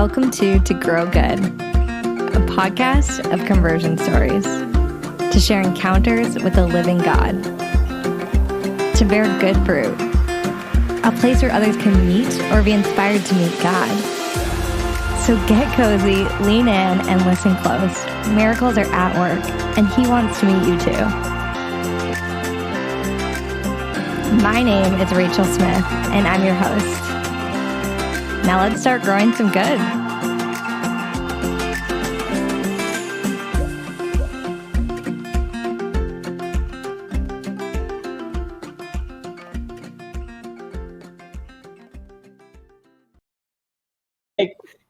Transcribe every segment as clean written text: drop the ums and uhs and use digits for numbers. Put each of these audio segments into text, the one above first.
Welcome to Grow Good, a podcast of conversion stories, to share encounters with a living God, to bear good fruit, a place where others can meet or be inspired to meet God. So get cozy, lean in, and listen close. Miracles are at work, and He wants to meet you too. My name is Rachel Smith, and I'm your host. Now let's start growing some good.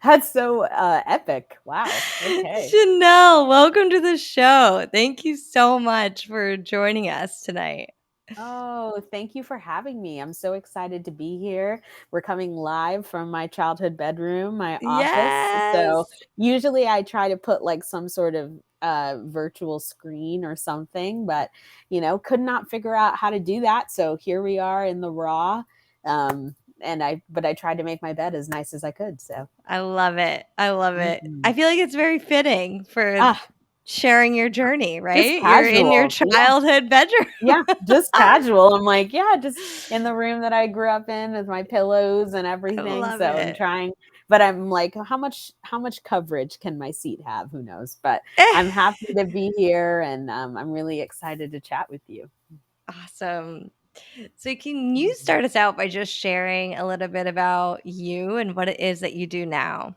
That's so epic. Wow. Okay. Chenele, welcome to the show. Thank you so much for joining us tonight. Oh, thank you for having me. I'm so excited to be here. We're coming live from my childhood bedroom, my office. So Yes. usually I try to put like some sort of virtual screen or something, but could not figure out how to do that. So here we are in the raw. But I tried to make my bed as nice as I could. So I love it. I love it. Mhm. I feel like it's very fitting for sharing your journey, Just right? You're in your casual. Yeah. childhood bedroom. Yeah, just casual. I'm like, yeah, just in the room that I grew up in with my pillows and I everything. love So I'm it. trying, but I'm like, how much coverage can my seat have? Who knows? But I'm happy to be here, and I'm really excited to chat with you. Awesome. So can you start us out by just sharing a little bit about you and what it is that you do now?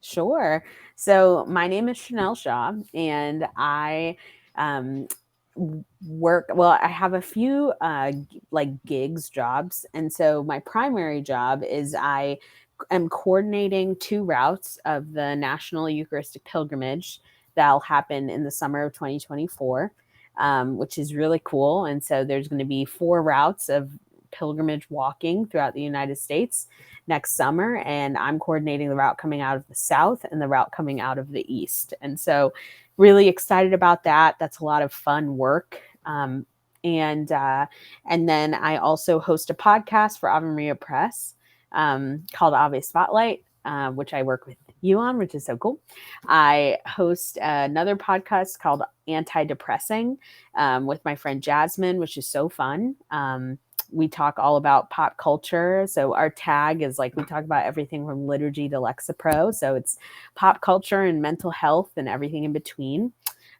Sure. So my name is Chenele Shaw, and I um, work. Well, I have a few like gigs, jobs, and so my primary job is I am coordinating 2 routes of the National Eucharistic Pilgrimage that'll happen in the summer of 2024, which is really cool. And so there's going to be 4 routes of pilgrimage walking throughout the United States next summer, and I'm coordinating the route coming out of the south and the route coming out of the east. And so really excited about that. That's a lot of fun work. And then I also host a podcast for Ave Maria Press called Ave Spotlight, which I work with you on, which is so cool. I host another podcast called Anti-Depressing with my friend Jasmine, which is so fun. We talk all about pop culture. So our tag is like we talk about everything from liturgy to Lexapro. So it's pop culture and mental health and everything in between.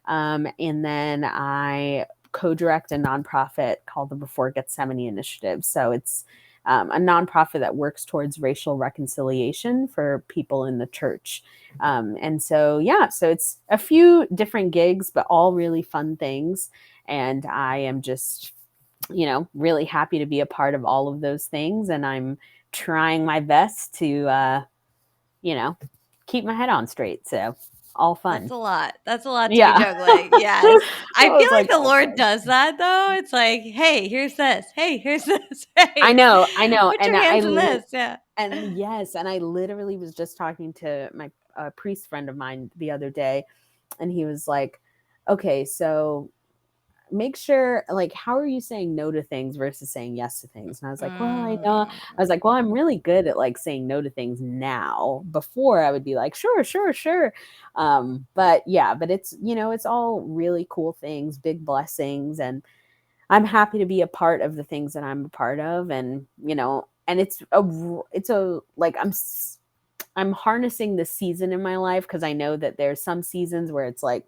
And then I co-direct a nonprofit called the Before Gethsemane Initiative. So it's a nonprofit that works towards racial reconciliation for people in the church. And so, so it's a few different gigs, but all really fun things. And I am just really happy to be a part of all of those things. And I'm trying my best to, keep my head on straight. So all fun. That's a lot. That's a lot to be Yeah. juggling. Yes. I Well, feel it's like the all Lord fun. does that though. It's like, hey, here's this. Hey, here's this. Hey, I know. put And your hands in this. Yeah. and yes, and I literally was just talking to my priest friend of mine the other day, and he was like, okay, so make sure, like, how are you saying no to things versus saying yes to things? And I was like, well, I know. I was like, well, I'm really good at like saying no to things now. Before I would be like, sure, sure, sure. But it's, it's all really cool things, big blessings. And I'm happy to be a part of the things that I'm a part of. And, and it's like, I'm harnessing the season in my life because I know that there's some seasons where it's like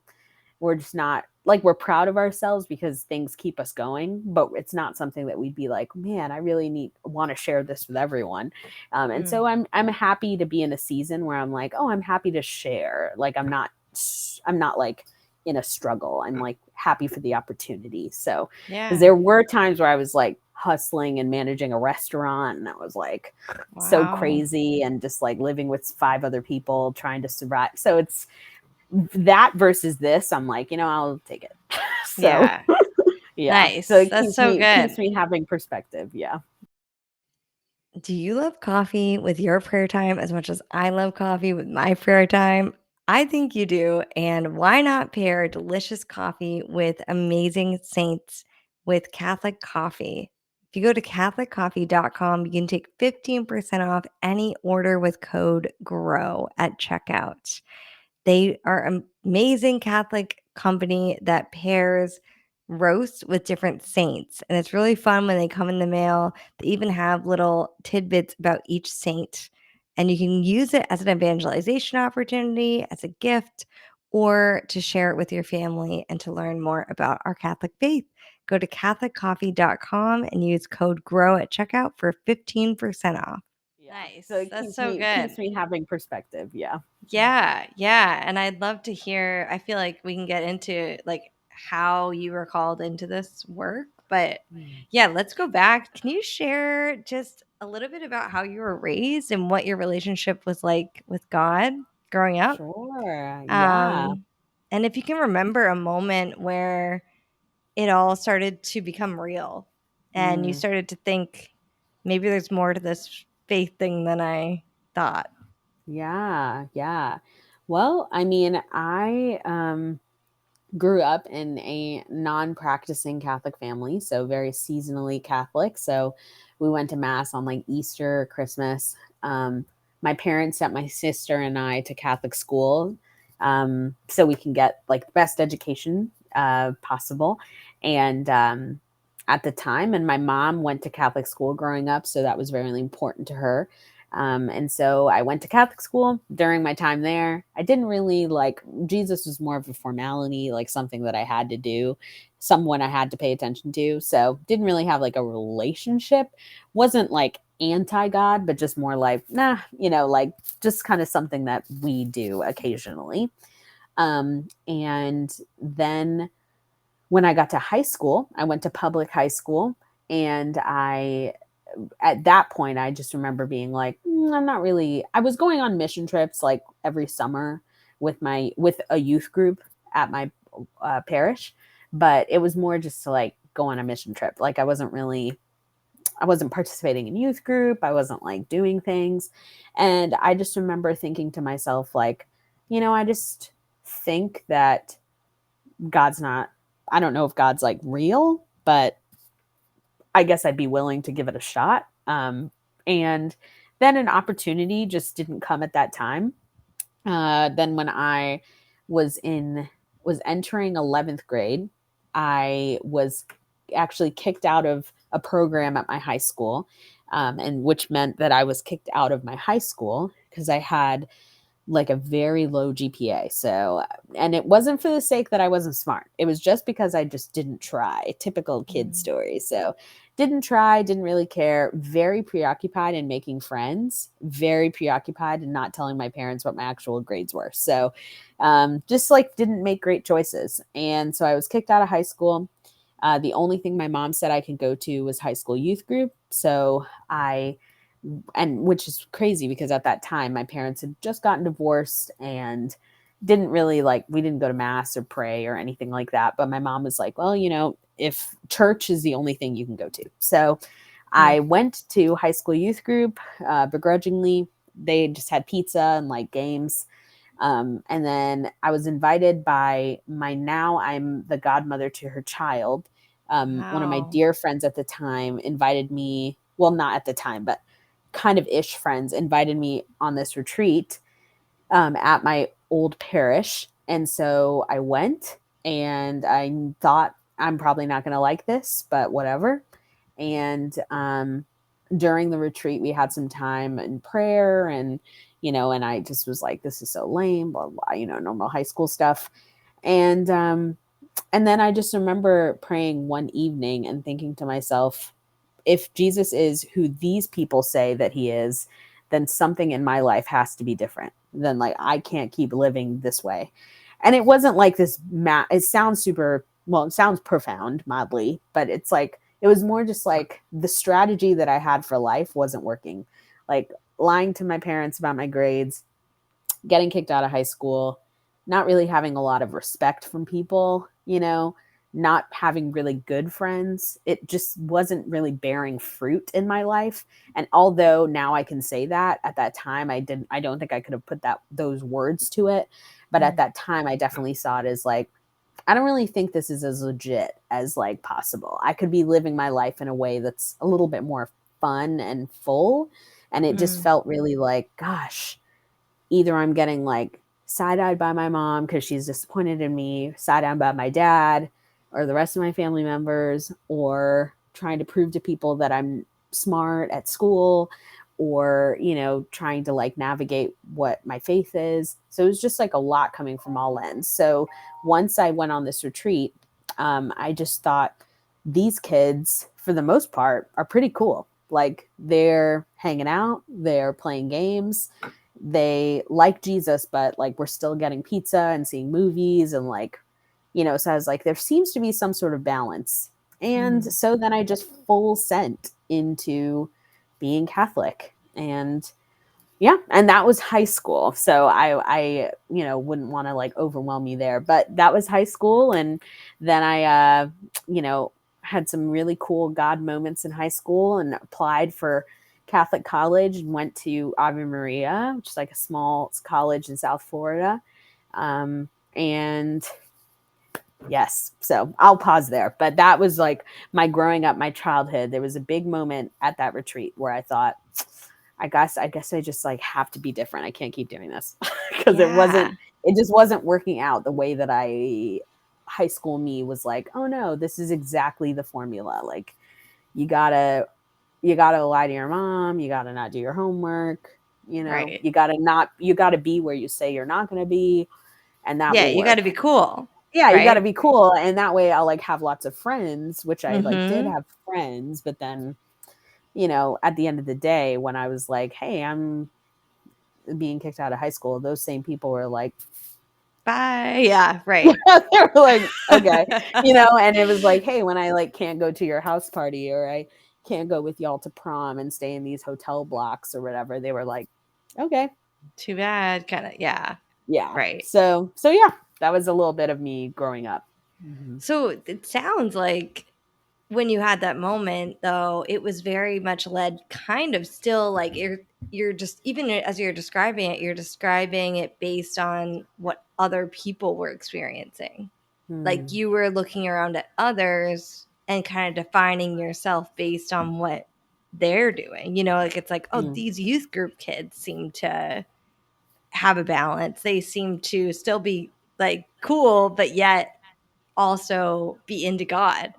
we're just not like we're proud of ourselves because things keep us going, but it's not something that we'd be like, man, I really want to share this with everyone. And so I'm happy to be in a season where I'm like, oh, I'm happy to share. Like I'm not like in a struggle. I'm like happy for the opportunity. So because there were times where I was like hustling and managing a restaurant, and that was like so crazy, and just like living with 5 other people trying to survive. So it's that versus this. I'm like, I'll take it. So yeah. Nice. So it That's so good. keeps me having perspective. Yeah. Do you love coffee with your prayer time as much as I love coffee with my prayer time? I think you do. And why not pair delicious coffee with amazing saints with Catholic coffee? If you go to CatholicCoffee.com, you can take 15% off any order with code GROW at checkout. They are an amazing Catholic company that pairs roast with different saints. And it's really fun when they come in the mail. They even have little tidbits about each saint. And you can use it as an evangelization opportunity, as a gift, or to share it with your family and to learn more about our Catholic faith. Go to CatholicCoffee.com and use code GROW at checkout for 15% off. Yeah. So Nice. it That's keeps so me good. keeps me having perspective. Yeah. Yeah, yeah. And I'd love to hear, I feel like we can get into like how you were called into this work. But yeah, let's go back. Can you share just a little bit about how you were raised and what your relationship was like with God growing up? Sure. Yeah. And if you can remember a moment where it all started to become real and you Mm. started to think maybe there's more to this faith thing than I thought. Yeah. Yeah. Well, I mean, I grew up in a non-practicing Catholic family, so very seasonally Catholic. So we went to mass on like Easter, Christmas. My parents sent my sister and I to Catholic school, so we can get like the best education possible. And at the time, and my mom went to Catholic school growing up, so that was very important to her. And so I went to Catholic school during my time there. I didn't really like Jesus was more of a formality, like something that I had to do, someone I had to pay attention to. So didn't really have like a relationship. Wasn't like anti God, but just more like, nah, like just kind of something that we do occasionally. And then when I got to high school, I went to public high school, and at that point, I just remember being like, I'm not really. I was going on mission trips like every summer with a youth group at my parish, but it was more just to like go on a mission trip. Like I wasn't participating in youth group. I wasn't like doing things, and I just remember thinking to myself like, I just think that God's not. I don't know if God's like real, but I guess I'd be willing to give it a shot. And then an opportunity just didn't come at that time. Then when I was in was entering 11th grade, I was actually kicked out of a program at my high school, and which meant that I was kicked out of my high school because I had like a very low GPA. So, and it wasn't for the sake that I wasn't smart. It was just because I just didn't try. Typical kid story. So, didn't try, didn't really care, very preoccupied in making friends, very preoccupied in not telling my parents what my actual grades were. So, just like didn't make great choices. And so I was kicked out of high school. The only thing my mom said I could go to was high school youth group. So and which is crazy because at that time my parents had just gotten divorced and didn't really like we didn't go to mass or pray or anything like that, but my mom was like, well, if church is the only thing you can go to. So I went to high school youth group begrudgingly. They just had pizza and like games. And then I was invited by I'm the godmother to her child. One of my Wow. dear friends at the time invited me, well, not at the time, but kind of ish friends invited me on this retreat at my old parish. And so I went, and I thought I'm probably not going to like this, but whatever. And during the retreat, we had some time in prayer, and I just was like, this is so lame, blah, blah, normal high school stuff. And then I just remember praying one evening and thinking to myself, if Jesus is who these people say that he is, then something in my life has to be different. Then like I can't keep living this way. And it wasn't like this it sounds it sounds profound mildly, but it's like it was more just like the strategy that I had for life wasn't working. Like lying to my parents about my grades, getting kicked out of high school, not really having a lot of respect from people, not having really good friends. It just wasn't really bearing fruit in my life. And although now I can say that, at that time I don't think I could have put those words to it. But at that time I definitely saw it as like I don't really think this is as legit as like possible. I could be living my life in a way that's a little bit more fun and full. And it just felt really like, gosh, either I'm getting like side-eyed by my mom because she's disappointed in me, side-eyed by my dad or the rest of my family members, or trying to prove to people that I'm smart at school, or, you know, trying to like navigate what my faith is. So it was just like a lot coming from all ends. So once I went on this retreat, I just thought these kids, for the most part, are pretty cool. Like they're hanging out, they're playing games, they like Jesus, but like we're still getting pizza and seeing movies and like, you know, so I was like, there seems to be some sort of balance. And so then I just full sent into being Catholic. And yeah, and that was high school. So I you know, wouldn't want to like overwhelm you there, but that was high school. And then I, you know, had some really cool God moments in high school and applied for Catholic college and went to Ave Maria, which is like a small college in South Florida. And yes, so I'll pause there. But that was like my growing up, my childhood. There was a big moment at that retreat where I thought, I guess I just like have to be different. I can't keep doing this because it just wasn't working out the way that high school me was like, oh no, this is exactly the formula. Like you gotta lie to your mom. You gotta not do your homework. You know, Right. you gotta be where you say you're not going to be. And that will You work. got to be cool. Yeah, right? You got to be cool. And that way I'll like have lots of friends, which I like did Mhm. have friends. But then, you know, at the end of the day, when I was like, hey, I'm being kicked out of high school, those same people were like, Bye. Yeah, right. they were like, okay, you know, and it was like, hey, when I like can't go to your house party or I can't go with y'all to prom and stay in these hotel blocks or whatever, they were like, okay, Too bad, kind of. Yeah. yeah, Right. So yeah, that was a little bit of me growing up. So it sounds like when you had that moment, though, it was very much led kind of still like you're just, even as you're describing it based on what other people were experiencing. Like you were looking around at others and kind of defining yourself based on what they're doing. You know, like it's like, oh, these youth group kids seem to have a balance. They seem to still be like cool, but yet also be into God.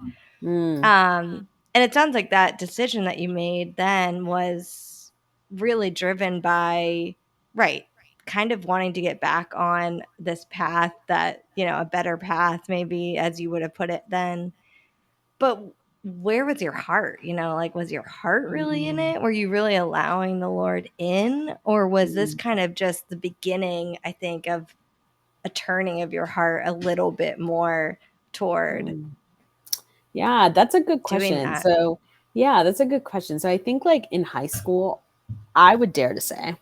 And it sounds like that decision that you made then was really driven by, right, kind of wanting to get back on this path that, you know, a better path, maybe, as you would have put it then. But where was your heart? You know, like, was your heart really in it? Were you really allowing the Lord in? Or was this kind of just the beginning, I think, of a turning of your heart a little bit more toward Yeah, that's a good doing question. that? So, yeah, that's a good question. So, I think like in high school, I would dare to say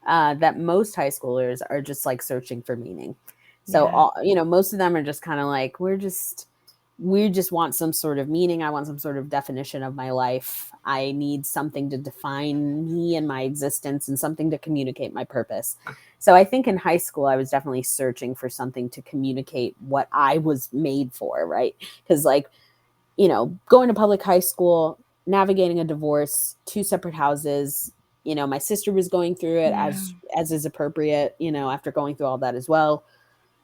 that most high schoolers are just like searching for meaning. So, Yeah. all, you know, most of them are just kind of like, we just want some sort of meaning. I want some sort of definition of my life. I need something to define me and my existence and something to communicate my purpose. So I think in high school, I was definitely searching for something to communicate what I was made for, right? Because like, you know, going to public high school, navigating a divorce, two separate houses, you know, my sister was going through it as is appropriate, you know, after going through all that as well.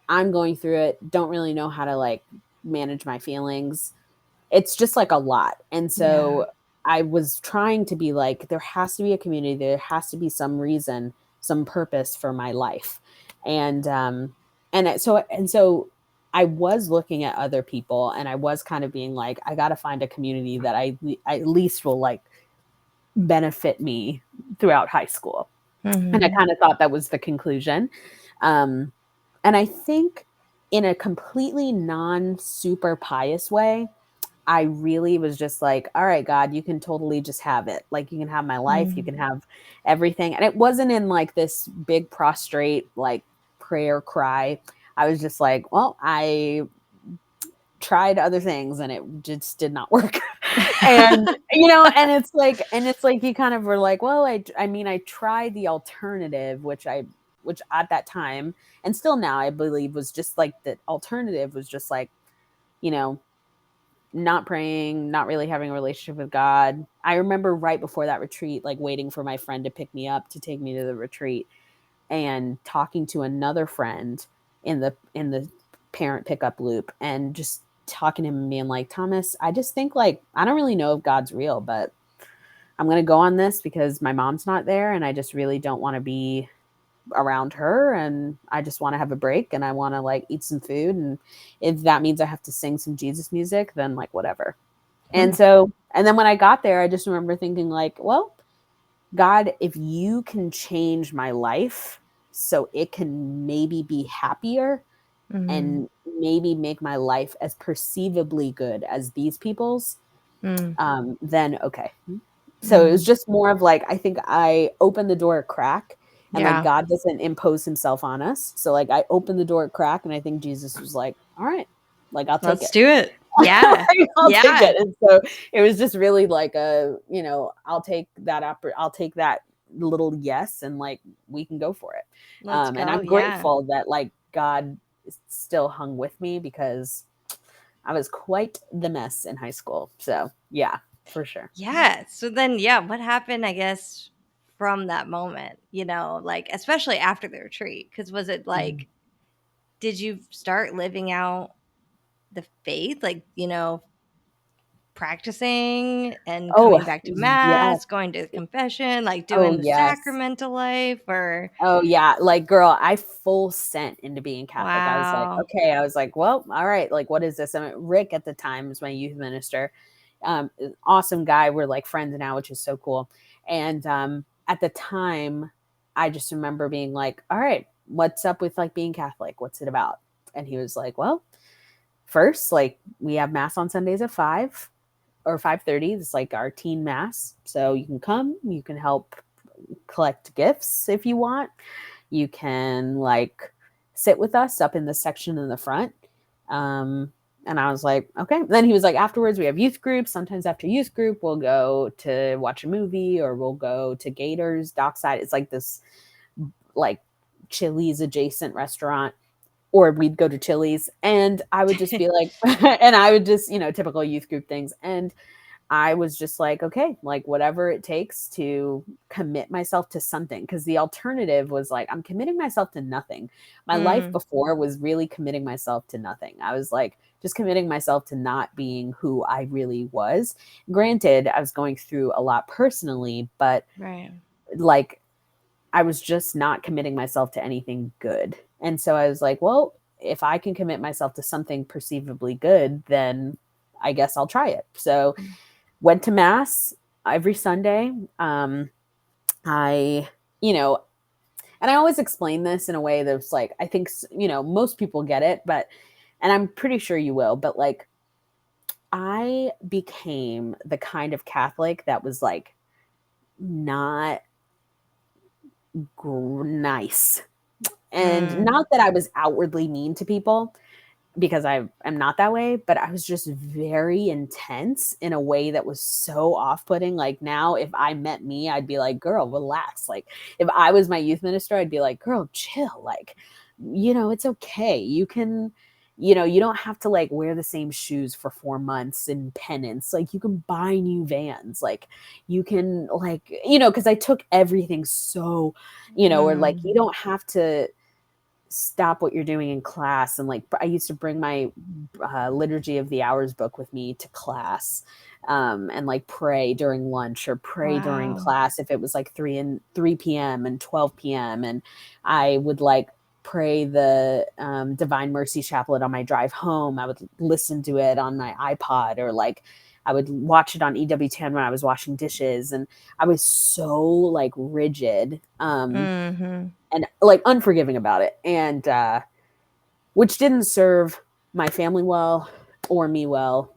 I'm going through it, don't really know how to like manage my feelings. It's just like a lot. And so I was trying to be like, there has to be a community, there has to be some reason, some purpose for my life. And so I was looking at other people and I was kind of being like, I got to find a community that I at least will like benefit me throughout high school. And I kind of thought that was the conclusion. And I think in a completely non super pious way, I really was just like, all right, God, you can totally just have it. Like, you can have my life, you can have everything. And it wasn't in like this big prostrate, like prayer cry. I was just like, well, I tried other things and it just did not work. And, you know, and it's like you kind of were like, well, I mean, I tried the alternative, which I which at that time and still now I believe was just like the alternative was just like, you know, not praying, not really having a relationship with God. I remember right before that retreat, like waiting for my friend to pick me up to take me to the retreat and talking to another friend in the parent pickup loop and just talking to him and being like, Thomas, I just think like, I don't really know if God's real, but I'm going to go on this because my mom's not there and I just really don't want to be around her and I just want to have a break and I want to like eat some food, and if that means I have to sing some Jesus music, then like whatever. And so, and then when I got there, I just remember thinking like, well, God, if you can change my life so it can maybe be happier and maybe make my life as perceivably good as these people's, then okay. So it was just more of like, I think I opened the door a crack and like God doesn't impose himself on us. So like I opened the door a crack and I think Jesus was like, all right, like I'll take Let's it. do it. Yeah. I'll take it. And so it was just really like a, you know, I'll take that little yes and like we can go for it. Let's And go. I'm grateful that like God still hung with me because I was quite the mess in high school. So yeah, for sure. Yeah. So then, yeah, what happened, I guess, from that moment, you know, like, especially after the retreat? Because was it like, did you start living out the faith, like, you know, practicing and Oh, coming back to yes. mass, going to confession, like Oh, doing the yes. sacramental life, or Oh, yeah. Like, girl, I full sent into being Catholic. I was like, wow. okay. I was like, well, all right. Like, what is this? I mean, Rick at the time was my youth minister. Awesome guy. We're like friends now, which is so cool. And at the time, I just remember being like, all right, what's up with like being Catholic? What's it about? And he was like, well, first, like we have mass on Sundays at 5 or 5:30. It's like our teen mass. So you can come, you can help collect gifts if you want. You can like sit with us up in the section in the front. And I was like, okay. Then he was like, afterwards, we have youth groups. Sometimes after youth group, we'll go to watch a movie or we'll go to Gators Dockside. It's like this like Chili's adjacent restaurant, or we'd go to Chili's and I would just be like, and I would just, you know, typical youth group things. And I was just like, okay, like whatever it takes to commit myself to something. Because the alternative was like, I'm committing myself to nothing. My life before was really committing myself to nothing. I was like, just committing myself to not being who I really was. Granted, I was going through a lot personally, but like, I was just not committing myself to anything good. And so I was like, well, if I can commit myself to something perceivably good, then I guess I'll try it. So went to mass every Sunday. I, you know, and I always explain this in a way that's like, I think, you know, most people get it, but, and I'm pretty sure you will, but like, I became the kind of Catholic that was like not nice. And not that I was outwardly mean to people, because I am not that way, but I was just very intense in a way that was so off-putting. Like now, if I met me, I'd be like, girl, relax. Like if I was my youth minister, I'd be like, girl, chill. Like, you know, it's okay. You can, you know, you don't have to like wear the same shoes for 4 months in penance. Like you can buy new Vans. Like you can like, you know, because I took everything so, you know, or like you don't have to stop what you're doing in class. And like I used to bring my liturgy of the hours book with me to class, and like pray during lunch or pray during class if it was like 3 p.m. and 12 p.m. And I would like pray the Divine Mercy Chaplet on my drive home. I would listen to it on my iPod, or like I would watch it on EWTN when I was washing dishes. And I was so like rigid. And like unforgiving about it, and which didn't serve my family well or me well,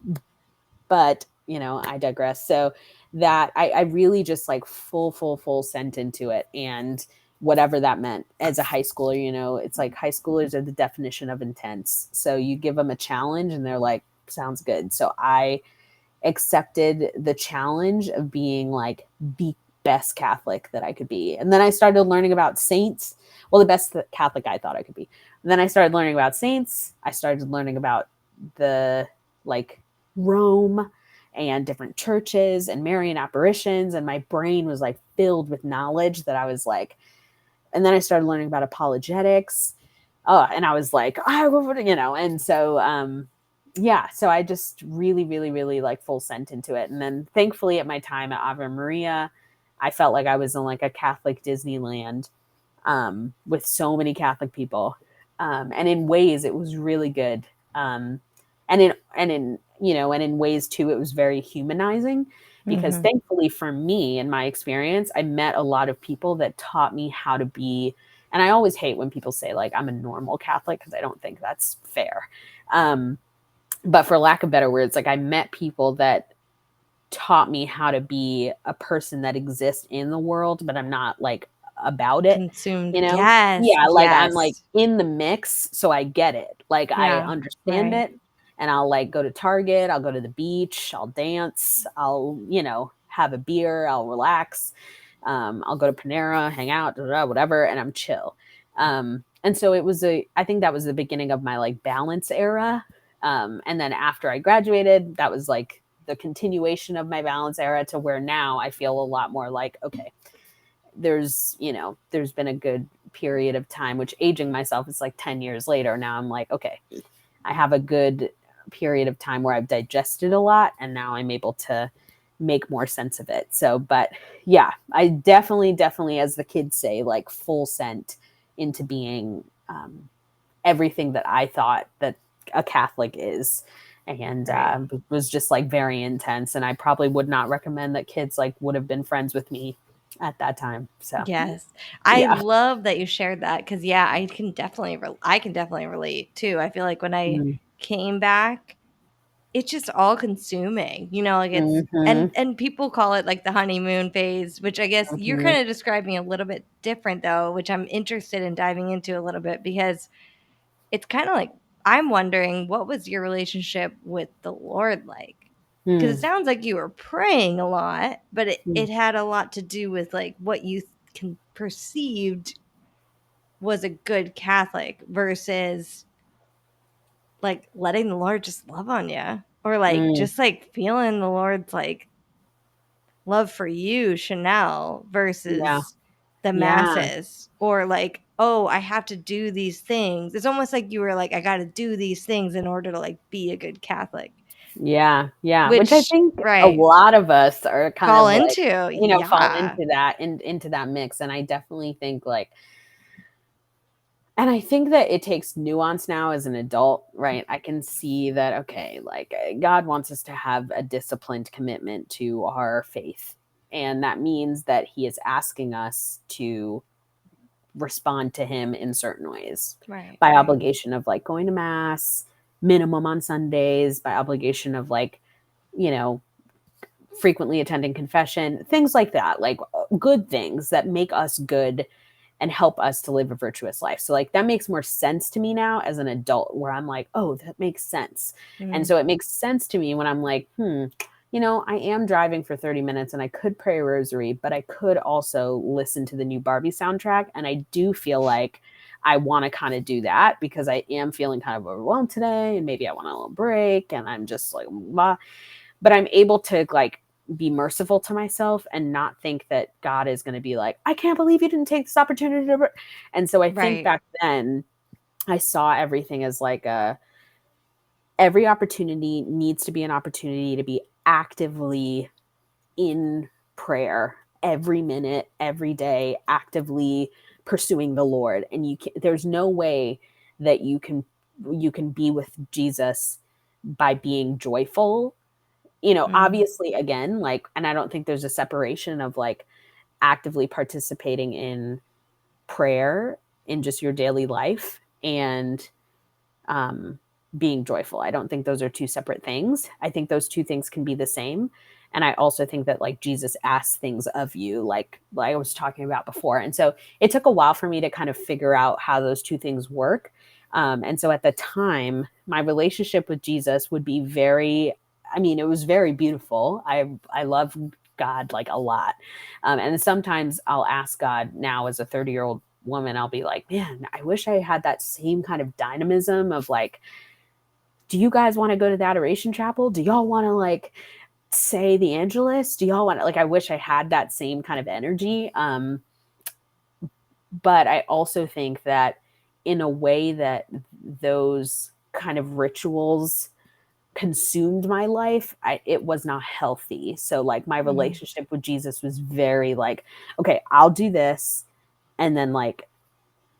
but you know, I digress. So that I really just like full sent into it, and whatever that meant as a high schooler. You know, it's like high schoolers are the definition of intense, so you give them a challenge and they're like, sounds good. So I accepted the challenge of being like, be best Catholic that I could be. And then I started learning about saints. Well, the best Catholic I thought I could be. And then I started learning about saints. I started learning about the like Rome and different churches and Marian apparitions. And my brain was like filled with knowledge that I was like, and then I started learning about apologetics. And I was like, and so, yeah, so I just really, really, really like full sent into it. And then thankfully at my time at Ave Maria, I felt like I was in like a Catholic Disneyland with so many Catholic people. And in ways it was really good. And in ways too, it was very humanizing because thankfully for me, in my experience, I met a lot of people that taught me how to be. And I always hate when people say like, I'm a normal Catholic, because I don't think that's fair. But for lack of better words, like I met people that taught me how to be a person that exists in the world, but I'm not like about it, Consumed. you know? Yes. Yeah, like I'm like Yes. in the mix, so I get it. Like I Yeah. understand Right. it, and I'll like go to Target, I'll go to the beach, I'll dance, I'll, have a beer, I'll relax. I'll go to Panera, hang out, whatever, and I'm chill. And so I think that was the beginning of my like balance era. And then after I graduated, that was like the continuation of my balance era to where now I feel a lot more like, okay, there's been a good period of time, which aging myself is like 10 years later. Now I'm like, okay, I have a good period of time where I've digested a lot, and now I'm able to make more sense of it. So, but yeah, I definitely, as the kids say, like full sent into being everything that I thought that a Catholic is. And it was just like very intense. And I probably would not recommend that kids like would have been friends with me at that time. So Yes. I yeah. love that you shared that because, yeah, I can definitely relate too. I feel like when I Mm-hmm. came back, it's just all consuming, like it's Mm-hmm. and people call it like the honeymoon phase, which I guess you're Mm-hmm. kind of describing a little bit different though, which I'm interested in diving into a little bit because it's kind of like I'm wondering what was your relationship with the Lord like? Because it sounds like you were praying a lot, but it had a lot to do with like what you perceived was a good Catholic versus like letting the Lord just love on you or like Mm-hmm. just like feeling the Lord's like love for you, Chenele, Yeah. versus the Yeah. masses or like, oh, I have to do these things. It's almost like you were like, I got to do these things in order to like be a good Catholic, Yeah. Yeah. Which I which, think a right, lot of us are kind fall of like, into. fall Yeah. into that into that mix. And I definitely think like, and I think that it takes nuance now as an adult, right? I can see that, okay, like God wants us to have a disciplined commitment to our faith. And that means that he is asking us to respond to him in certain ways Right. by Right. obligation of like going to mass, minimum on Sundays, by obligation of like, you know, frequently attending confession, things like that, like good things that make us good and help us to live a virtuous life. So like that makes more sense to me now as an adult where I'm like, oh, that makes sense. And Mm. so it makes sense to me when I'm like, I am driving for 30 minutes and I could pray a rosary, but I could also listen to the new Barbie soundtrack. And I do feel like I want to kind of do that because I am feeling kind of overwhelmed today and maybe I want a little break and I'm just like, blah. But I'm able to like be merciful to myself and not think that God is going to be like, I can't believe you didn't take this opportunity to. And so I think Right. back then I saw everything as like every opportunity needs to be an opportunity to be actively in prayer every minute, every day, actively pursuing the Lord. And there's no way that you can be with Jesus by being joyful, Mm. obviously again, like, and I don't think there's a separation of like actively participating in prayer in just your daily life and um, being joyful. I don't think those are two separate things. I think those two things can be the same. And I also think that like Jesus asks things of you, like I was talking about before. And so it took a while for me to kind of figure out how those two things work. And so at the time, my relationship with Jesus would be it was very beautiful. I love God like a lot. And sometimes I'll ask God now as a 30-year-old woman, I'll be like, man, I wish I had that same kind of dynamism of like, do you guys want to go to the Adoration Chapel? Do y'all want to like say the Angelus? Do y'all want to, like, I wish I had that same kind of energy. But I also think that in a way that those kind of rituals consumed my life, it was not healthy. So like my relationship with Jesus was very like, okay, I'll do this. And then like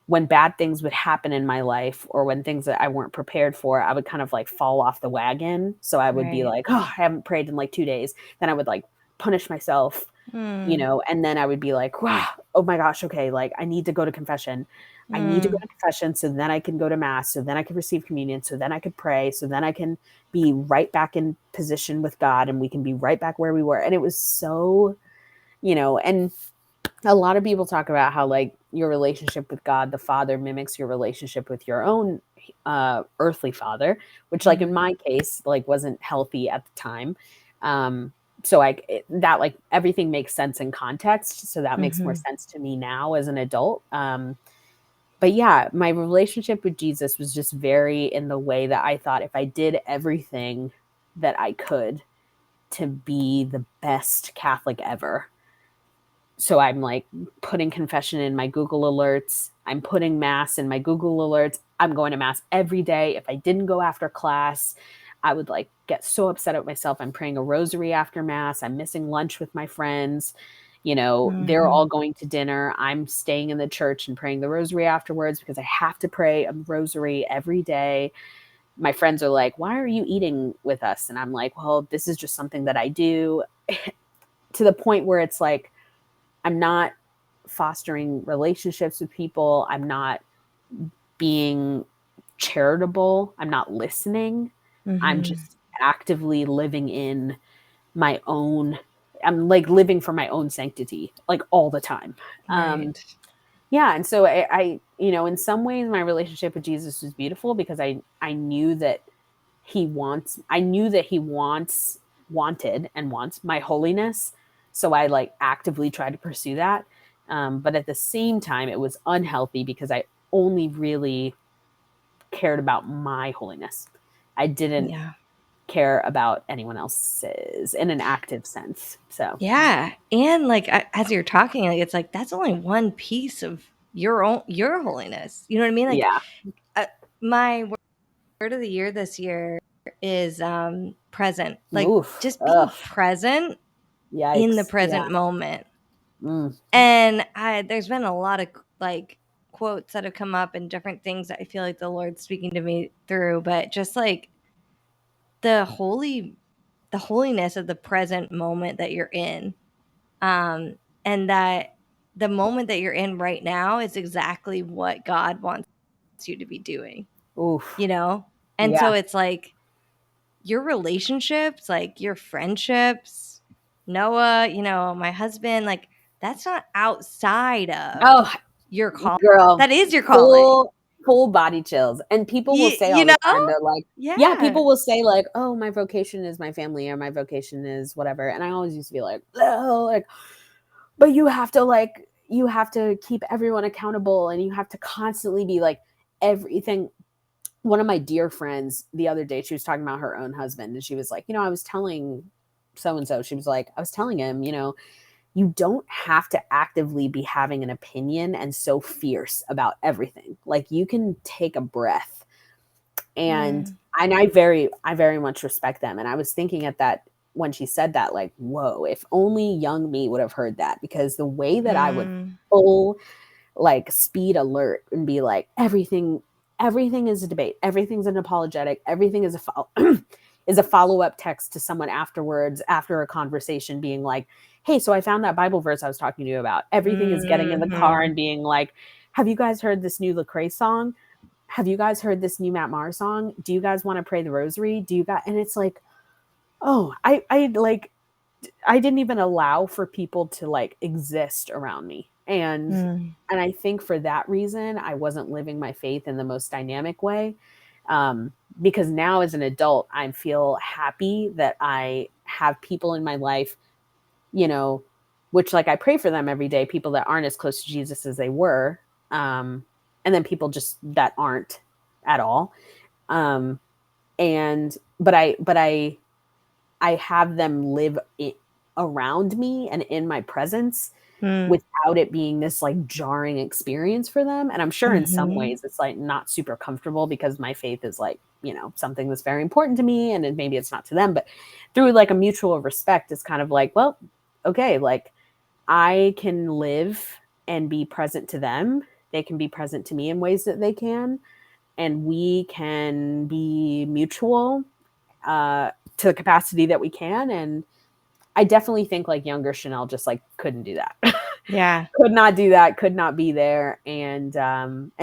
when bad things would happen in my life or when things that I weren't prepared for, I would kind of like fall off the wagon. So I would be like, oh, I haven't prayed in like 2 days. Then I would like punish myself, and then I would be like, wow, oh my gosh, okay, like I need to go to confession. I need to go to confession so then I can go to mass, so then I can receive communion, so then I could pray, so then I can be right back in position with God and we can be right back where we were. And it was so, and a lot of people talk about how like your relationship with God the Father mimics your relationship with your own earthly father, which like in my case like wasn't healthy at the time. So that like everything makes sense in context, so that makes more sense to me now as an adult. But yeah, my relationship with Jesus was just very in the way that I thought if I did everything that I could to be the best Catholic ever. So I'm like putting confession in my Google alerts. I'm putting mass in my Google alerts. I'm going to mass every day. If I didn't go after class, I would like get so upset at myself. I'm praying a rosary after mass. I'm missing lunch with my friends. They're all going to dinner. I'm staying in the church and praying the rosary afterwards because I have to pray a rosary every day. My friends are like, why are you eating with us? And I'm like, well, this is just something that I do, to the point where it's like, I'm not fostering relationships with people. I'm not being charitable. I'm not listening. I'm just actively living in my own, I'm like living for my own sanctity, like all the time. Yeah. And so I, in some ways my relationship with Jesus was beautiful because I knew that I knew that he wanted and wants my holiness. So I like actively tried to pursue that. But at the same time, it was unhealthy because I only really cared about my holiness. I didn't care about anyone else's in an active sense. So yeah, and like as you're talking, like it's like that's only one piece of your holiness. You know what I mean? Like yeah. my word of the year this year is present. Like Oof. just being Ugh. present in the Yikes. present moment. Mm. And there's been a lot of like quotes that have come up and different things that I feel like the Lord's speaking to me through, but just like the holiness of the present moment that you're in. And that the moment that you're in right now is exactly what God wants you to be doing, Oof. And so Yeah. it's like your relationships, like your friendships, Noah, my husband, like that's not outside of Oh, your call. girl, That is your calling. full body chills. And people will say You all know? the time, they're like, yeah, Yeah. people will say like, oh, my vocation is my family or my vocation is whatever. And I always used to be like, oh, like, but you have to keep everyone accountable and you have to constantly be like everything. One of my dear friends the other day, she was talking about her own husband and she was like, I was telling so-and-so, she was like, I was telling him, you don't have to actively be having an opinion and so fierce about everything. Like you can take a breath. And I very much respect them. And I was thinking at that when she said that, like, whoa, if only young me would have heard that, because the way that I would full like speed alert and be like, everything is a debate, everything's an apologetic, everything is is a follow-up text to someone afterwards after a conversation being like, hey, so I found that Bible verse I was talking to you about. Everything is getting in the car and being like, have you guys heard this new Lecrae song? Have you guys heard this new Matt Maher song? Do you guys want to pray the rosary? Do you guys? And it's like, oh, I like, I didn't even allow for people to like exist around me. And I think for that reason, I wasn't living my faith in the most dynamic way. Because now as an adult, I feel happy that I have people in my life which like I pray for them every day, people that aren't as close to Jesus as they were. And then people just that aren't at all. But I have them live around me and in my presence without it being this like jarring experience for them. And I'm sure in some ways it's like not super comfortable because my faith is like, something that's very important to me, and maybe it's not to them, but through like a mutual respect, it's kind of like, well, okay, like I can live and be present to them. They can be present to me in ways that they can, and we can be mutual to the capacity that we can. And I definitely think like younger Chenele just like couldn't do that. Yeah. Could not do that, could not be there. And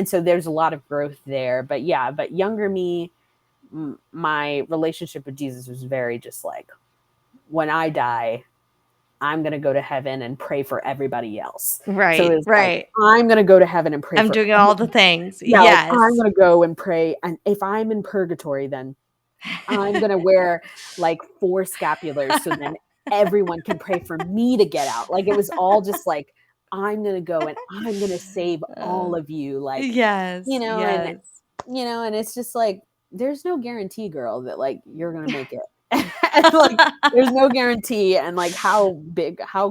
so there's a lot of growth there. But yeah, but younger me, my relationship with Jesus was very just like, when I die, I'm going to go to heaven and pray for everybody else. Right. So it's right. like, I'm going to go to heaven and pray I'm for doing all the things. Yeah, like, Yes. I'm going to go and pray. And if I'm in purgatory, then I'm going to wear like 4 scapulars so then everyone can pray for me to get out. Like it was all just like, I'm going to go and I'm going to save all of you. Like, yes. and, and it's just like, there's no guarantee, girl, that like, you're going to make it. And, like, there's no guarantee. And like, how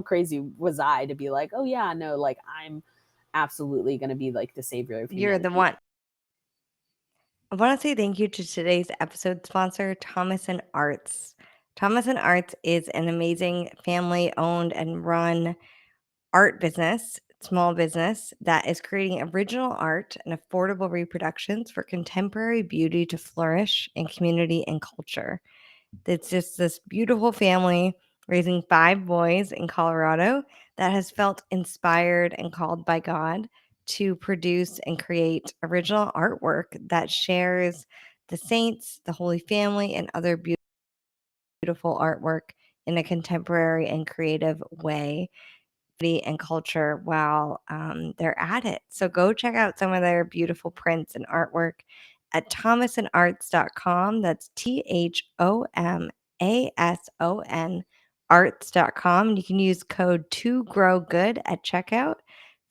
crazy was I to be like, oh yeah, no, like I'm absolutely going to be like the savior of humanity. You're the one. I want to say thank you to today's episode sponsor, Thomas and Arts. Thomas and Arts is an amazing family-owned and run art business, small business that is creating original art and affordable reproductions for contemporary beauty to flourish in community and culture. It's just this beautiful family raising 5 boys in Colorado that has felt inspired and called by God to produce and create original artwork that shares the saints, the Holy Family, and other beautiful artwork in a contemporary and creative way and culture while they're at it. So go check out some of their beautiful prints and artwork at thomasandarts.com. That's THOMASON arts.com. And you can use code 2GROWGOOD at checkout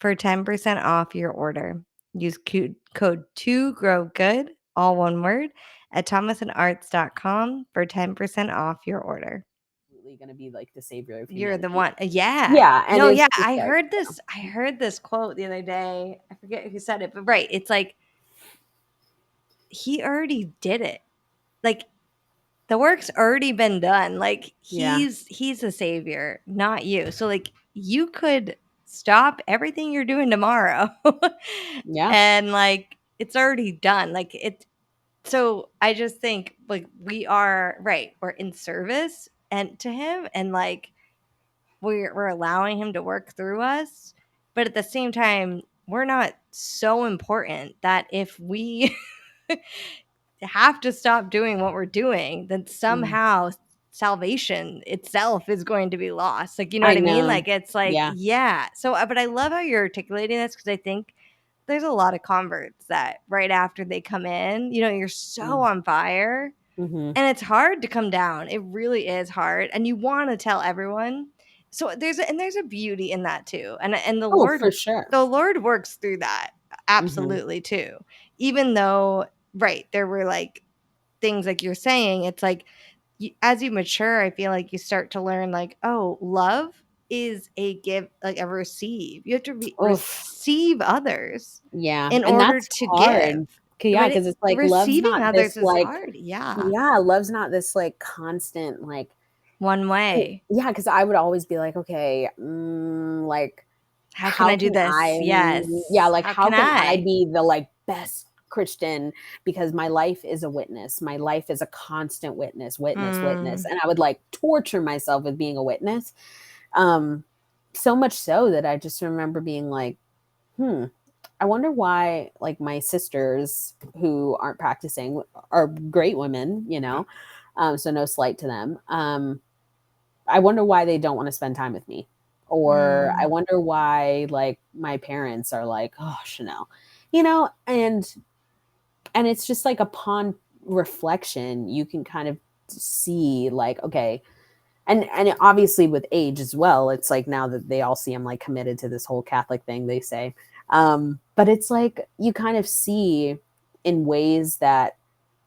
for 10% off your order. Use code 2GROWGOOD, all one word, at thomasandarts.com for 10% off your order. Going to be like the savior of humanity. You're the one. Yeah. Yeah. And no, yeah. I heard this. I heard this quote the other day. I forget who said it, but right. It's like he already did it. Like the work's already been done. Like he's the savior, not you. So like you could stop everything you're doing tomorrow. And like it's already done. Like it. So I just think like we are right. We're in service and to him, and like we're allowing him to work through us, but at the same time we're not so important that if we have to stop doing what we're doing, then somehow salvation itself is going to be lost. Like, you know what I mean? Like it's like so but I love how you're articulating this, because I think there's a lot of converts that right after they come in, you're so on fire, and it's hard to come down. It really is hard, and you want to tell everyone. So there's a beauty in that too, and the Lord, for sure, the Lord works through that absolutely too. Even though, right, there were like things like you're saying, it's like as you mature, I feel like you start to learn like, oh, love is a give, like a receive. You have to receive others, in order to hard. give. Yeah, because it's like love's not others this is like hard. Yeah, love's not this like constant like one way. Yeah, because I would always be like, okay, like how can I do this? Yes. Yeah, like how can I be the like best Christian, because my life is a witness. My life is a constant witness. And I would like torture myself with being a witness. So much so that I just remember being like, I wonder why like my sisters who aren't practicing are great women, so no slight to them. I wonder why they don't want to spend time with me. Or I wonder why like my parents are like, oh, Chenele, and it's just like upon reflection, you can kind of see like, okay, And obviously with age as well, it's like now that they all see I'm like committed to this whole Catholic thing, they say. But it's like you kind of see in ways that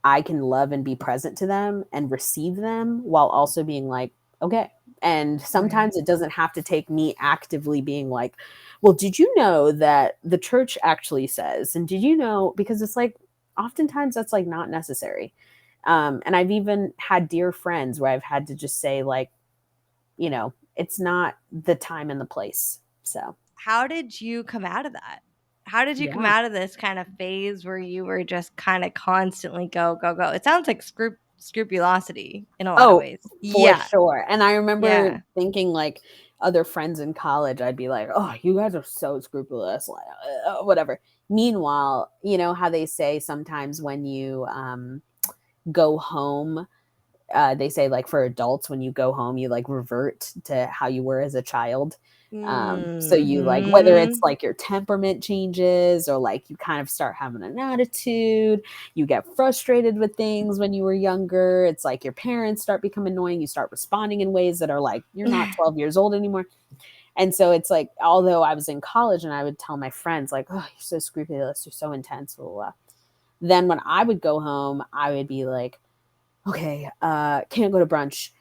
I can love and be present to them and receive them while also being like, okay. And Right. sometimes it doesn't have to take me actively being like, well, did you know that the church actually says, and did you know, because it's like, oftentimes that's like not necessary. And I've even had dear friends where I've had to just say, like, it's not the time and the place. So, How did you come out of that? How did you come yeah. out of this kind of phase where you were just kind of constantly go, go, go? It sounds like scrupulosity in a lot of Oh, ways. for Yeah. sure. And I remember Yeah. thinking, like, other friends in college, I'd be like, oh, you guys are so scrupulous, like, whatever. Meanwhile, you know how they say sometimes when you go home, they say like for adults, when you go home, you like revert to how you were as a child. So you like, whether it's Mhm. like your temperament changes or like you kind of start having an attitude, you get frustrated with things when you were younger. It's like your parents start becoming annoying. You start responding in ways that are like, you're not 12 years old anymore. And so it's like, although I was in college and I would tell my friends like, oh, you're so scrupulous, you're so intense, blah, blah, blah. Then when I would go home, I would be like, okay, can't go to brunch,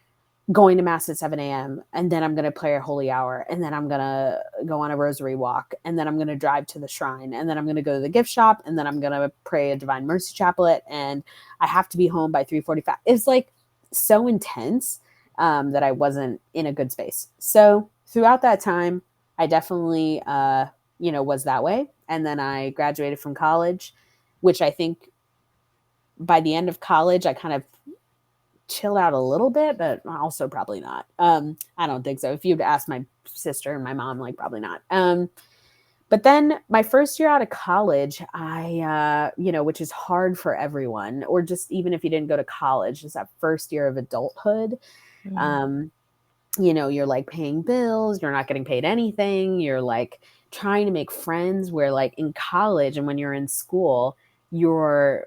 going to mass at 7 a.m. And then I'm going to pray a holy hour. And then I'm going to go on a rosary walk. And then I'm going to drive to the shrine. And then I'm going to go to the gift shop. And then I'm going to pray a Divine Mercy Chaplet. And I have to be home by 3:45. It's like so intense that I wasn't in a good space. So throughout that time, I definitely, was that way. And then I graduated from college, which I think by the end of college, I kind of chilled out a little bit, but also probably not. I don't think so. If you'd asked my sister and my mom, like probably not. But then my first year out of college, which is hard for everyone, or just even if you didn't go to college, just that first year of adulthood. Mm. Um, you're like paying bills, you're not getting paid anything, you're like trying to make friends where like in college and when you're in school, you're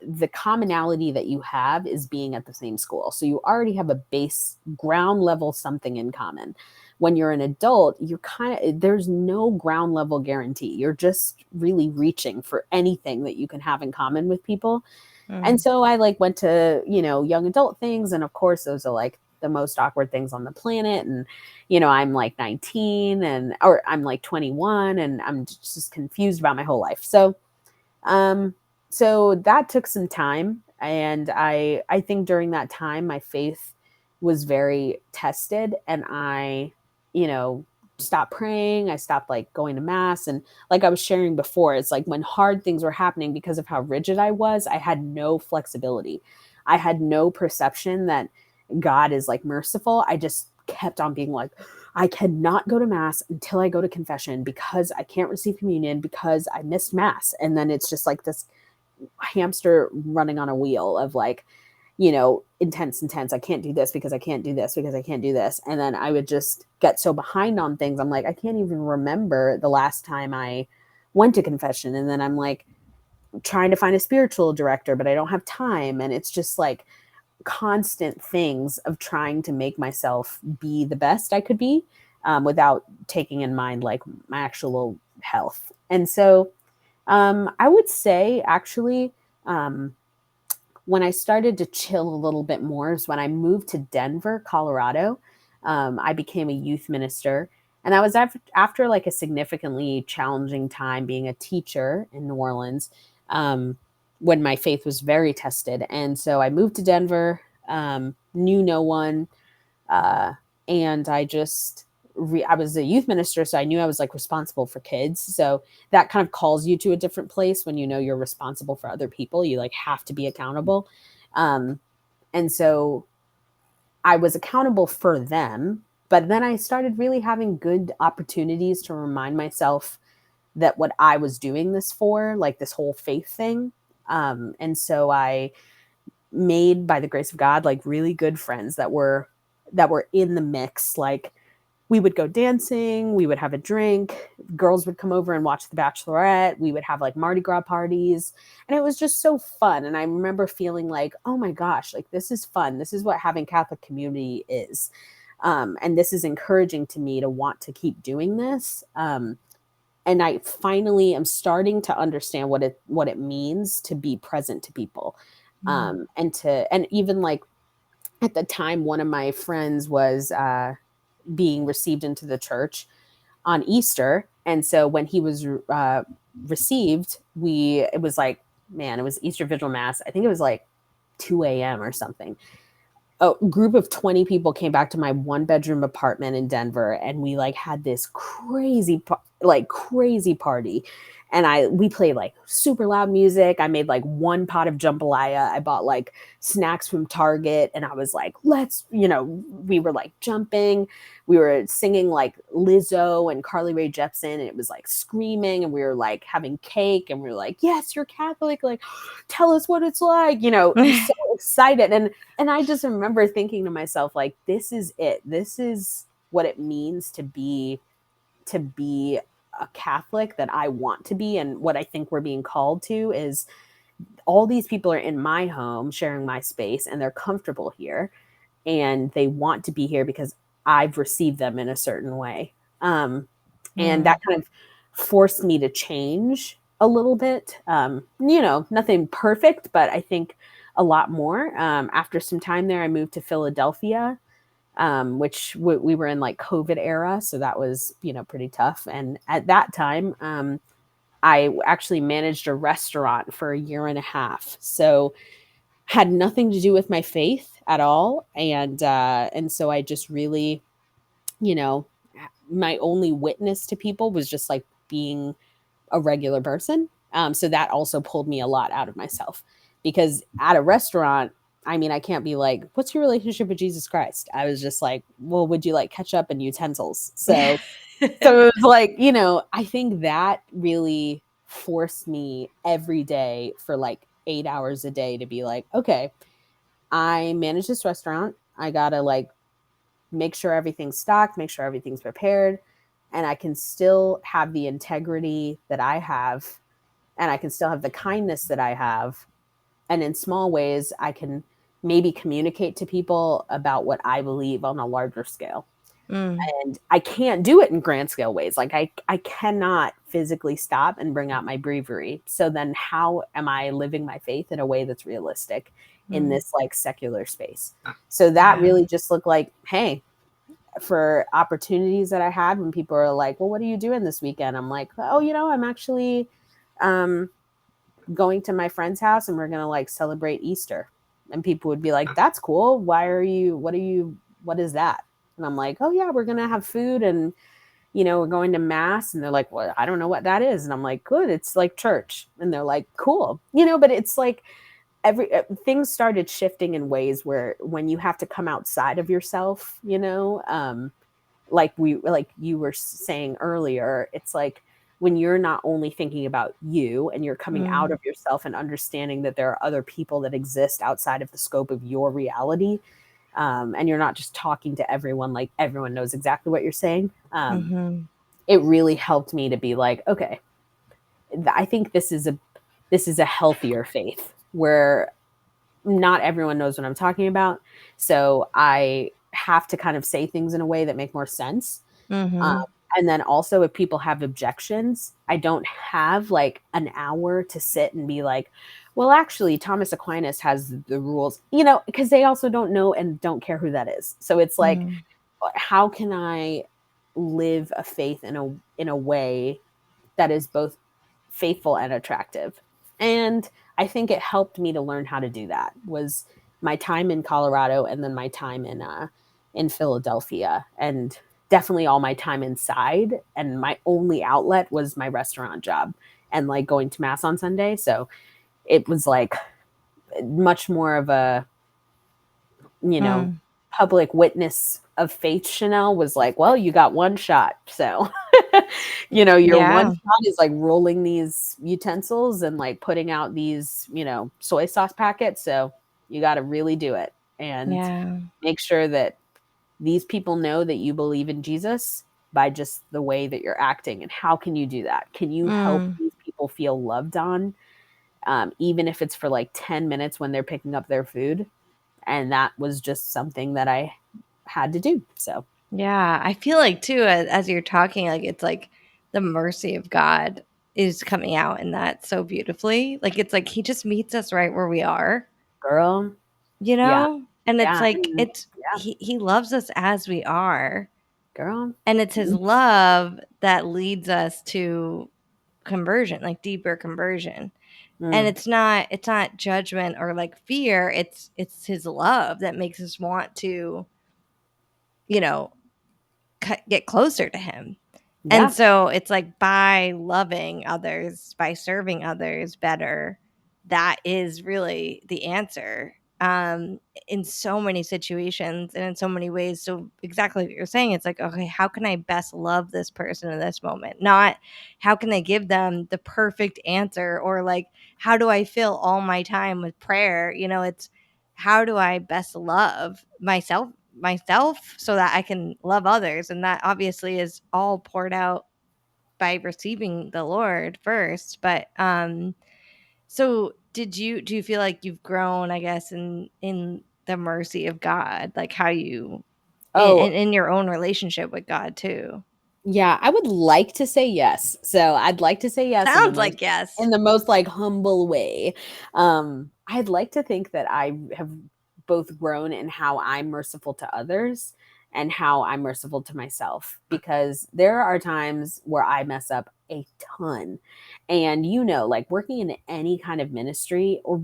the commonality that you have is being at the same school. So you already have a base ground level something in common. When you're an adult, you're there's no ground level guarantee. You're just really reaching for anything that you can have in common with people. And Mm. so I like went to, young adult things. And of course, those are like the most awkward things on the planet. And, I'm like 19 or I'm like 21 and I'm just confused about my whole life. Um, so that took some time. And I think during that time, my faith was very tested and I, you know, stopped praying. I stopped like going to mass. And like I was sharing before, it's like when hard things were happening because of how rigid I was, I had no flexibility. I had no perception that God is like merciful. I just kept on being like, I cannot go to mass until I go to confession because I can't receive communion because I missed mass. And then it's just like this hamster running on a wheel of like, intense. I can't do this because I can't do this because I can't do this. And then I would just get so behind on things. I'm like, I can't even remember the last time I went to confession. And then I'm like trying to find a spiritual director, but I don't have time. And it's just like constant things of trying to make myself be the best I could be without taking in mind like my actual health. And so I would say actually, when I started to chill a little bit more is when I moved to Denver, Colorado. I became a youth minister. And that was after like a significantly challenging time being a teacher in New Orleans, when my faith was very tested. And so I moved to Denver, knew no one, uh, and I just I was a youth minister, so I knew I was like responsible for kids. So that kind of calls you to a different place when you know you're responsible for other people. You like have to be accountable, um, and so I was accountable for them. But then I started really having good opportunities to remind myself that what I was doing this for, like this whole faith thing. And so I made, by the grace of God, like really good friends that were in the mix, like we would go dancing, we would have a drink, girls would come over and watch The Bachelorette, we would have like Mardi Gras parties, and it was just so fun. And I remember feeling like, oh my gosh, like this is fun. This is what having Catholic community is. And this is encouraging to me to want to keep doing this. And I finally am starting to understand what it means to be present to people. And even like at the time, one of my friends was being received into the church on Easter. And so when he was received, it was like, man, it was Easter Vigil Mass. I think it was like 2 a.m. or something. A group of 20 people came back to my 1-bedroom apartment in Denver, and we like had this crazy party. And we played like super loud music. I made like 1 pot of jambalaya. I bought like snacks from Target, and I was like, we were like jumping. We were singing like Lizzo and Carly Rae Jepsen, and it was like screaming, and we were like having cake, and we were like, yes, you're Catholic. Like, tell us what it's like, so excited. And I just remember thinking to myself, like, this is it. This is what it means to be a Catholic that I want to be. And what I think we're being called to is all these people are in my home sharing my space, and they're comfortable here, and they want to be here because I've received them in a certain way. And that kind of forced me to change a little bit. Nothing perfect, but I think a lot more. After some time there, I moved to Philadelphia, which we were in like COVID era. So that was, pretty tough. And at that time, I actually managed a restaurant for a year and a half. So had nothing to do with my faith at all. And so I just really, my only witness to people was just like being a regular person. So that also pulled me a lot out of myself, because at a restaurant, I mean, I can't be like, what's your relationship with Jesus Christ? I was just like, well, would you like ketchup and utensils? So it was like, I think that really forced me every day for like 8 hours a day to be like, okay, I manage this restaurant. I got to like make sure everything's stocked, make sure everything's prepared, and I can still have the integrity that I have, and I can still have the kindness that I have. And in small ways, I can maybe communicate to people about what I believe on a larger scale. And I can't do it in grand scale ways. Like I cannot physically stop and bring out my bravery. So then how am I living my faith in a way that's realistic in this like secular space? So that really just looked like, hey, for opportunities that I had when people are like, well, what are you doing this weekend? I'm like, oh, I'm actually going to my friend's house, and we're going to like celebrate Easter. And people would be like, that's cool. What is that? And I'm like, oh yeah, we're going to have food, and, we're going to mass. And they're like, well, I don't know what that is. And I'm like, good. It's like church. And they're like, cool. But it's like things started shifting in ways where when you have to come outside of yourself, like you were saying earlier, it's like when you're not only thinking about you and you're coming out of yourself and understanding that there are other people that exist outside of the scope of your reality. And you're not just talking to everyone like everyone knows exactly what you're saying. It really helped me to be like, okay, I think this is a healthier faith where not everyone knows what I'm talking about. So I have to kind of say things in a way that make more sense. And then also if people have objections, I don't have like an hour to sit and be like, well, actually, Thomas Aquinas has the rules, because they also don't know and don't care who that is. So it's like, how can I live a faith in a way that is both faithful and attractive? And I think it helped me to learn how to do that was my time in Colorado, and then my time in Philadelphia, and definitely all my time inside. And my only outlet was my restaurant job and like going to mass on Sunday. So it was like much more of a, public witness of faith. Chenele was like, well, you got one shot. So, your one shot is like rolling these utensils and like putting out these, soy sauce packets. So you got to really do it and make sure that these people know that you believe in Jesus by just the way that you're acting. And how can you do that? Can you help Mm. these people feel loved on, even if it's for like 10 minutes when they're picking up their food? And that was just something that I had to do. So, Yeah, I feel like too, as you're talking, like it's like the mercy of God is coming out in that so beautifully. Like it's like he just meets us right where we are, girl, you yeah, know? And it's yeah, like and it's yeah, he loves us as we are. girl. And it's his love that leads us to conversion, like deeper conversion. And Mm, it's not judgment or like fear, it's his love that makes us want to, you know, get closer to him. And yeah. so it's like by loving others, by serving others better, that is really the answer, in so many situations and in so many ways. So exactly what you're saying, it's like, okay, how can I best love this person in this moment? Not how can I give them the perfect answer, or like how do I fill all my time with prayer? It's how do I best love myself so that I can love others. And that obviously is all poured out by receiving the Lord first. But so do you feel like you've grown, I guess, in the mercy of God, like how you Oh, in your own relationship with God too? yeah, I would like to say yes. So I'd like to say yes Sounds like yes. in the most like humble way. I'd like to think that I have both grown in how I'm merciful to others and how I'm merciful to myself, because there are times where I mess up a ton. And like working in any kind of ministry, or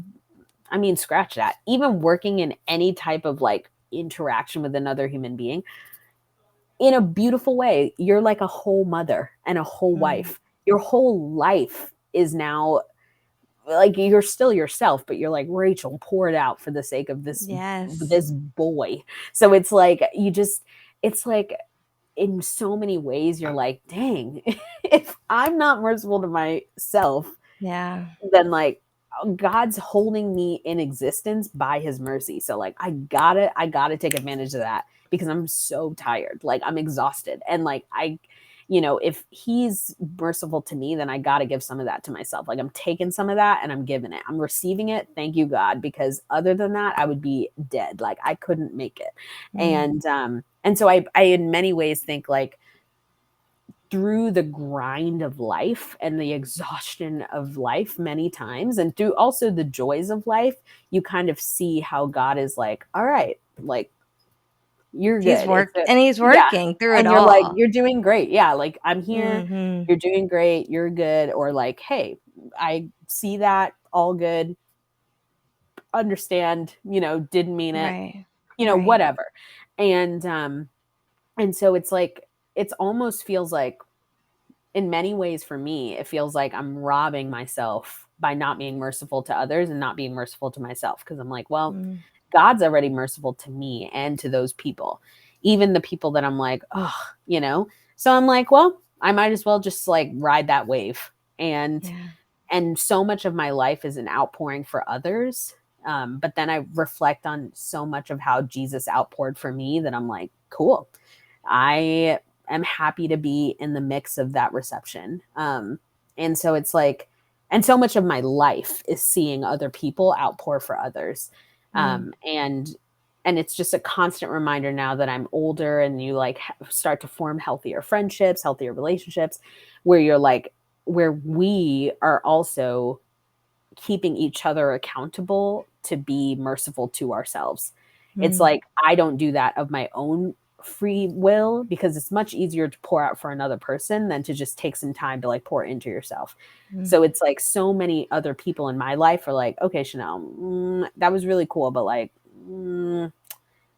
I mean scratch that, even working in any type of like interaction with another human being, in a beautiful way, you're like a whole mother and a whole Mm. wife. Your whole life is now like you're still yourself, but you're like Rachel poured out for the sake of Yes. this boy. So it's like it's like in so many ways you're like, dang, if I'm not merciful to myself, Yeah. then like God's holding me in existence by his mercy. So like I gotta take advantage of that, because I'm so tired. Like I'm exhausted. And like if he's merciful to me, then I gotta give some of that to myself. Like I'm taking some of that and I'm giving it. I'm receiving it. Thank you, God. Because other than that, I would be dead. Like I couldn't make it. Mm. And so I in many ways think like through the grind of life and the exhaustion of life many times, and through also the joys of life, you kind of see how God is like, all right, like you're He's good. worked and he's Yeah. working through it And you're like, all. you're doing great. Yeah. Like I'm here, Mhm. you're doing great, you're good. Or like, hey, I see that, all good, understand, didn't mean it, Right. Right. whatever. And so it's like, it's almost feels like, in many ways for me, it feels like I'm robbing myself by not being merciful to others and not being merciful to myself. Because I'm like, well, Mm. God's already merciful to me and to those people, even the people that I'm like, oh, So I'm like, well, I might as well just like ride that wave. And Yeah. and so much of my life is an outpouring for others. But then I reflect on so much of how Jesus outpoured for me that I'm like, cool. I am happy to be in the mix of that reception. And so it's like, and so much of my life is seeing other people outpour for others. Mm. And it's just a constant reminder now that I'm older, and you like start to form healthier friendships, healthier relationships, where you're like, where we are also keeping each other accountable to be merciful to ourselves. It's Mm. like I don't do that of my own free will, because it's much easier to pour out for another person than to just take some time to like pour into yourself. Mm. So it's like so many other people in my life are like, okay, Chenele, that was really cool, but like,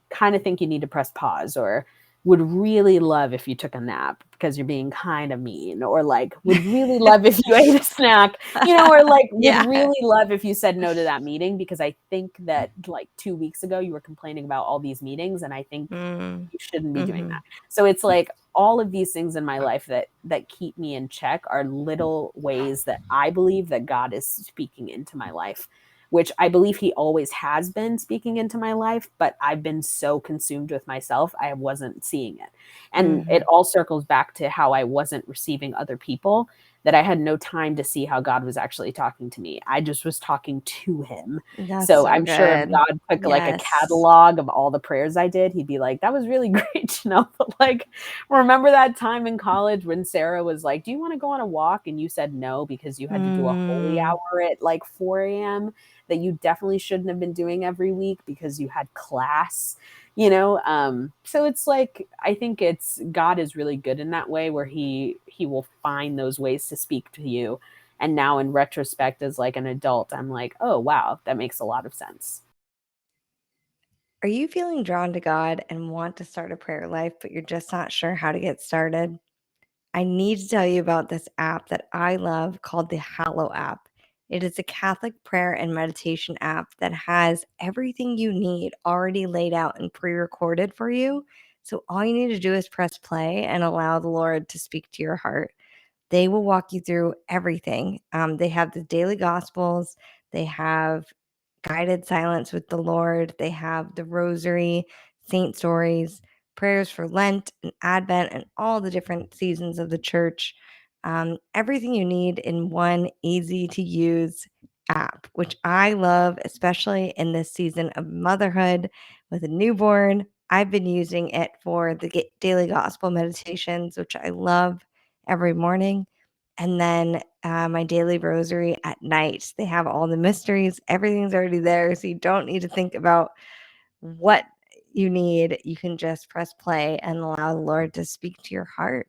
kind of think you need to press pause, or would really love if you took a nap because you're being kind of mean, or like would really love if you ate a snack, or like would Yeah. really love if you said no to that meeting, because I think that like 2 weeks ago you were complaining about all these meetings, and I think Mm. you shouldn't be doing that. Mhm. So it's like all of these things in my life that keep me in check are little ways that I believe that God is speaking into my life, which I believe he always has been speaking into my life, but I've been so consumed with myself, I wasn't seeing it. And it all circles back to how I wasn't receiving other people, that I had no time to see how God was actually talking to me. I just was talking to him. That's So so I'm sure if good. God took like a Yes. catalog of all the prayers I did, he'd be like, that was really great, but like, remember that time in college when Sarah was like, do you want to go on a walk? And you said no because you had to do a holy Mm, hour at like 4 a.m. that you definitely shouldn't have been doing every week because you had class. So it's like, I think it's God is really good in that way, where he will find those ways to speak to you. And now in retrospect, as like an adult, I'm like, oh wow, that makes a lot of sense. are you feeling drawn to God and want to start a prayer life, but you're just not sure how to get started? I need to tell you about this app that I love called the Hallow app. It is a Catholic prayer and meditation app that has everything you need already laid out and pre recorded for you. So all you need to do is press play and allow the Lord to speak to your heart. They will walk you through everything. They have the daily gospels, they have guided silence with the Lord, they have the rosary, saint stories, prayers for Lent and Advent, and all the different seasons of the church. Everything you need in one easy to use app, which I love, especially in this season of motherhood with a newborn. I've been using it for the daily gospel meditations, which I love every morning. And then my daily rosary at night. They have all the mysteries. Everything's already there. So you don't need to think about what you need. You can just press play and allow the Lord to speak to your heart.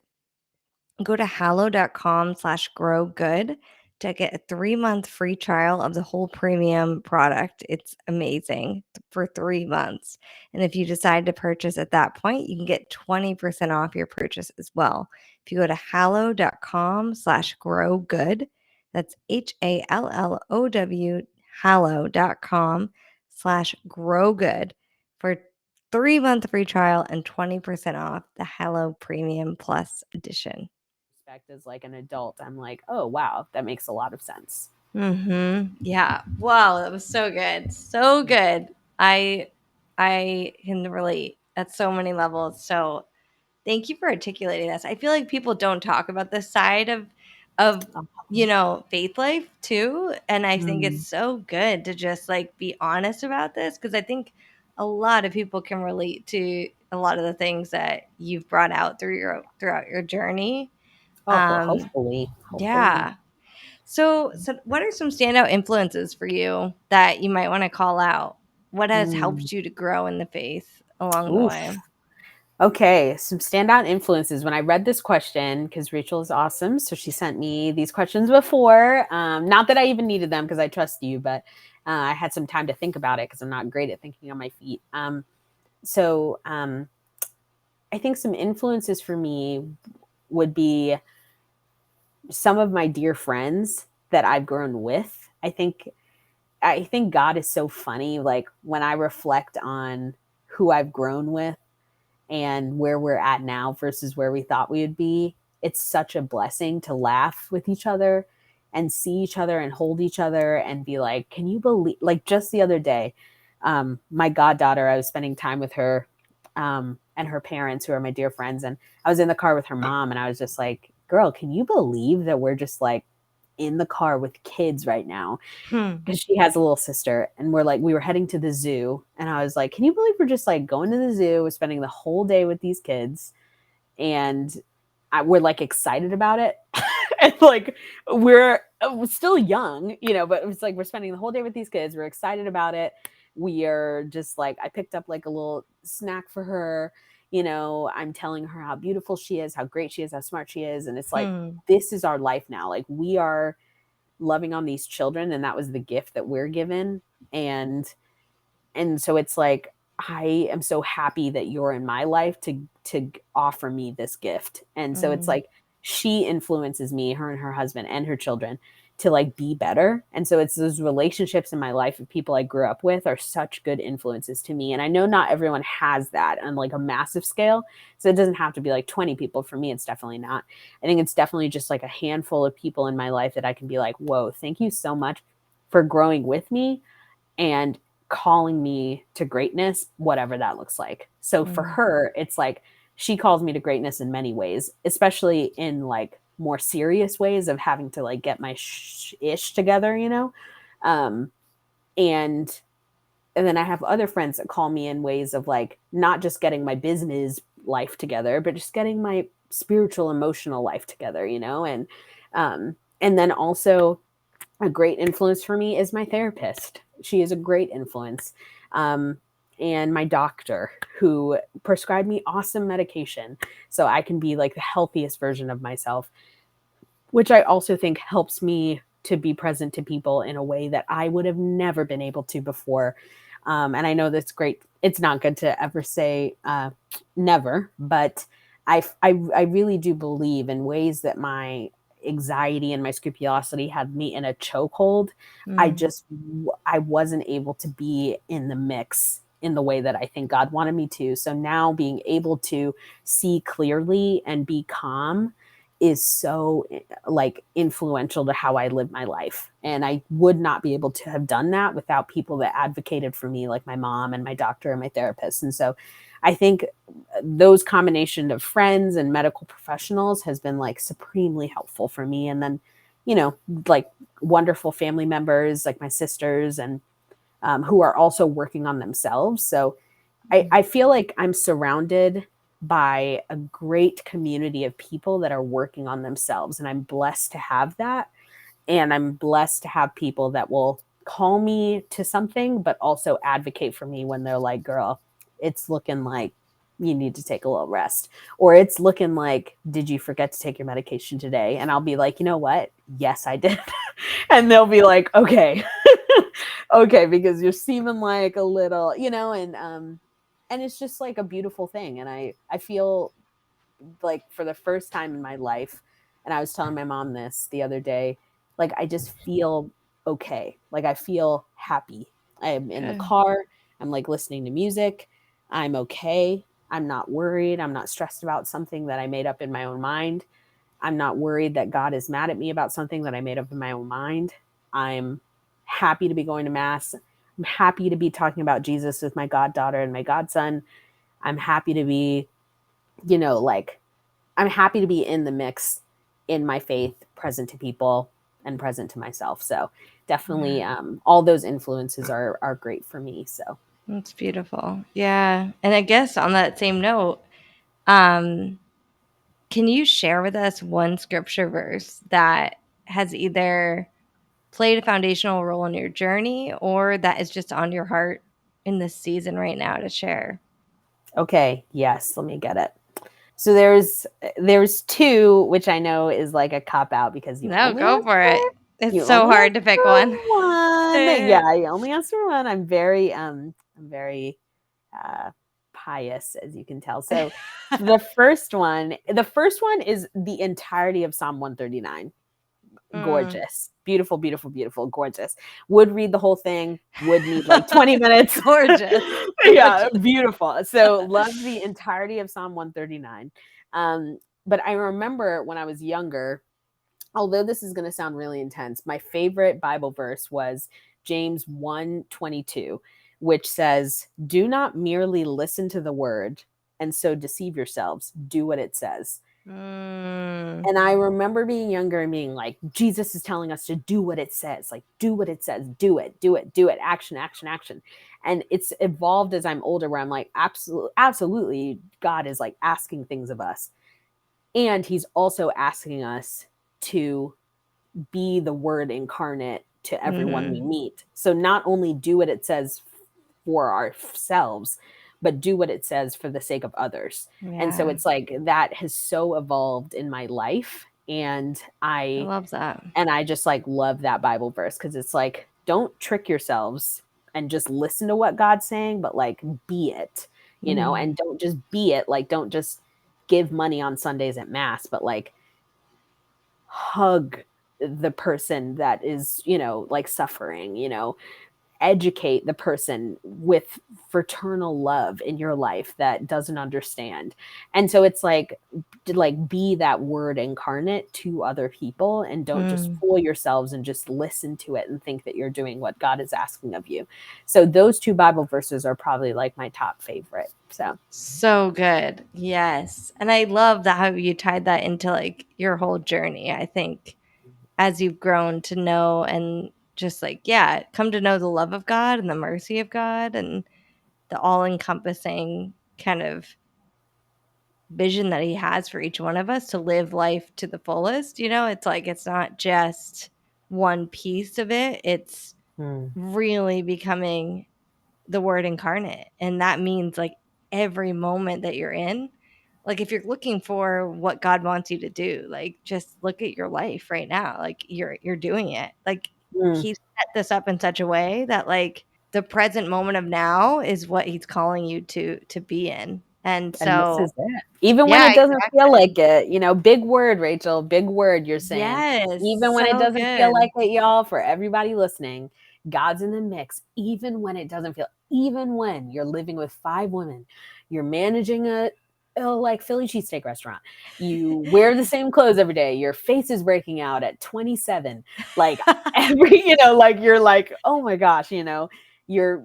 Go to hallow.com/growgood to get a 3-month free trial of the whole premium product. It's amazing for 3 months. And if you decide to purchase at that point, you can get 20% off your purchase as well. If you go to hallow.com/growgood, that's HALLOW, hallow.com/growgood for 3-month free trial and 20% off the Hallow Premium Plus edition. As like an adult, I'm like, oh wow, that makes a lot of sense. Yeah. Wow, that was so good. So good. I can relate at so many levels. So thank you for articulating this. I feel like people don't talk about this side of faith life too. And I think it's Mm. so good to just like be honest about this, because I think a lot of people can relate to a lot of the things that you've brought out throughout your journey. Oh, well, hopefully. Yeah. So what are some standout influences for you that you might want to call out? What has Mm. helped you to grow in the faith along the Oof. way? Okay, some standout influences. When I read this question, because Rachel is awesome, so she sent me these questions before. Not that I even needed them because I trust you, but I had some time to think about it because I'm not great at thinking on my feet. So I think some influences for me would be some of my dear friends that I've grown with. I think God is so funny. Like when I reflect on who I've grown with and where we're at now versus where we thought we would be, it's such a blessing to laugh with each other and see each other and hold each other and be like, can you believe, like just the other day, my goddaughter, I was spending time with her and her parents, who are my dear friends. And I was in the car with her mom and I was just like, girl, can you believe that we're just like in the car with kids right now? Hmm. Because she has a little sister, and we were heading to the zoo, and I was like, can you believe we're just like going to the zoo, we're spending the whole day with these kids, and we're like excited about it. And like we're still young, but it's like we're spending the whole day with these kids, we're excited about it. We are just like, I picked up like a little snack for her, I'm telling her how beautiful she is, how great she is, how smart she is, and it's like, Hmm. this is our life now. Like we are loving on these children, and that was the gift that we're given. And so it's like, I am so happy that you're in my life to offer me this gift. And so it's Mm. like, she influences me, her and her husband and her children, to like be better. And so it's those relationships in my life of people I grew up with are such good influences to me. And I know not everyone has that on like a massive scale, so it doesn't have to be like 20 people. For me, it's definitely not. I think it's definitely just like a handful of people in my life that I can be like, whoa, thank you so much for growing with me. and calling me to greatness, whatever that looks like. So for her, it's like she calls me to greatness in many ways, especially in like more serious ways of having to like get my ish together, you know? Um, and and then I have other friends that call me in ways of like not just getting my business life together, but just getting my spiritual, emotional life together, you know? And then also a great influence for me is my therapist. She is a great influence. Um, and my doctor who prescribed me awesome medication so I can be like the healthiest version of myself, which I also think helps me to be present to people in a way that I would have never been able to before. And I know that's great. It's not good to ever say never, but I really do believe in ways that my anxiety and my scrupulosity had me in a chokehold. I wasn't able to be in the mix in the way that I think God wanted me to. So now being able to see clearly and be calm is so like influential to how I live my life. And I would not be able to have done that without people that advocated for me, like my mom and my doctor and my therapist. And so I think those combination of friends and medical professionals has been like supremely helpful for me. And then, you know, like wonderful family members like my sisters and who are also working on themselves. So I feel like I'm surrounded by a great community of people that are working on themselves. And I'm blessed to have that. And I'm blessed to have people that will call me to something, but also advocate for me when they're like, girl, it's looking like you need to take a little rest. Or it's looking like, did you forget to take your medication today? And I'll be like, you know what? Yes, I did. And they'll be like, okay, okay, because you're seeming like a little, you know, and it's just like a beautiful thing. And I feel like for the first time in my life, and I was telling my mom this the other day, like I just feel okay. Like I feel happy. I'm in the car, I'm like listening to music. I'm okay. I'm not worried. I'm not stressed about something that I made up in my own mind. I'm not worried that God is mad at me about something that I made up in my own mind. I'm happy to be going to mass. I'm happy to be talking about Jesus with my goddaughter and my godson. I'm happy to be, you know, like I'm happy to be in the mix in my faith, present to people and present to myself. So definitely all those influences are great for me. So that's beautiful. Yeah. And I guess on that same note, can you share with us one scripture verse that has either played a foundational role in your journey or that is just on your heart in this season right now to share? okay, yes, let me get it. So there's two, which I know is like a cop out because No, go for it. It's so you hard to pick answer one. one. Yeah, you only answer one. I'm very pious, as you can tell. So the first one is the entirety of Psalm 139. Gorgeous, beautiful, beautiful, beautiful, gorgeous. Would read the whole thing, would need like 20 minutes. Gorgeous. Yeah, beautiful. So love the entirety of Psalm 139. But I remember when I was younger, although this is going to sound really intense, my favorite Bible verse was James 1:22, which says, "Do not merely listen to the word and so deceive yourselves. Do what it says." And I remember being younger and being like, Jesus is telling us to do what it says. Like, do what it says. Do it, do it, do it. Action, action, action. And it's evolved as I'm older where I'm like, absolutely, absolutely, God is like asking things of us. And he's also asking us to be the word incarnate to everyone we meet. So not only do what it says for ourselves, but do what it says for the sake of others. Yeah. And so it's like that has so evolved in my life. And I love that. And I just like love that Bible verse because it's like, don't trick yourselves and just listen to what God's saying, but like be it, you know, and don't just be it. Like, don't just give money on Sundays at mass, but like hug the person that is, you know, like suffering, you know, educate the person with fraternal love in your life that doesn't understand. And so it's like be that word incarnate to other people, and don't just fool yourselves and just listen to it and think that you're doing what God is asking of you. So those two Bible verses are probably like my top favorite. So good. Yes. And I love that how you tied that into like your whole journey. I think as you've grown to know and just like, yeah, come to know the love of God and the mercy of God and the all encompassing kind of vision that he has for each one of us to live life to the fullest. It's like it's not just one piece of it, it's really becoming the word incarnate. And that means like every moment that you're in, like if you're looking for what God wants you to do, like just look at your life right now. Like you're doing it. Like Mm. he set this up in such a way that like the present moment of now is what he's calling you to be in. And And this so is it. Even when yeah, it doesn't feel exactly. like it, big word, Rachel, big word you're saying. Yes, Even when it so doesn't feel good. like it, y'all, for everybody listening, God's in the mix. Even when it doesn't feel, even when you're living with 5 women, you're managing a like Philly cheesesteak restaurant. You wear the same clothes every day. Your face is breaking out at 27. Like like you're like, oh my gosh, you're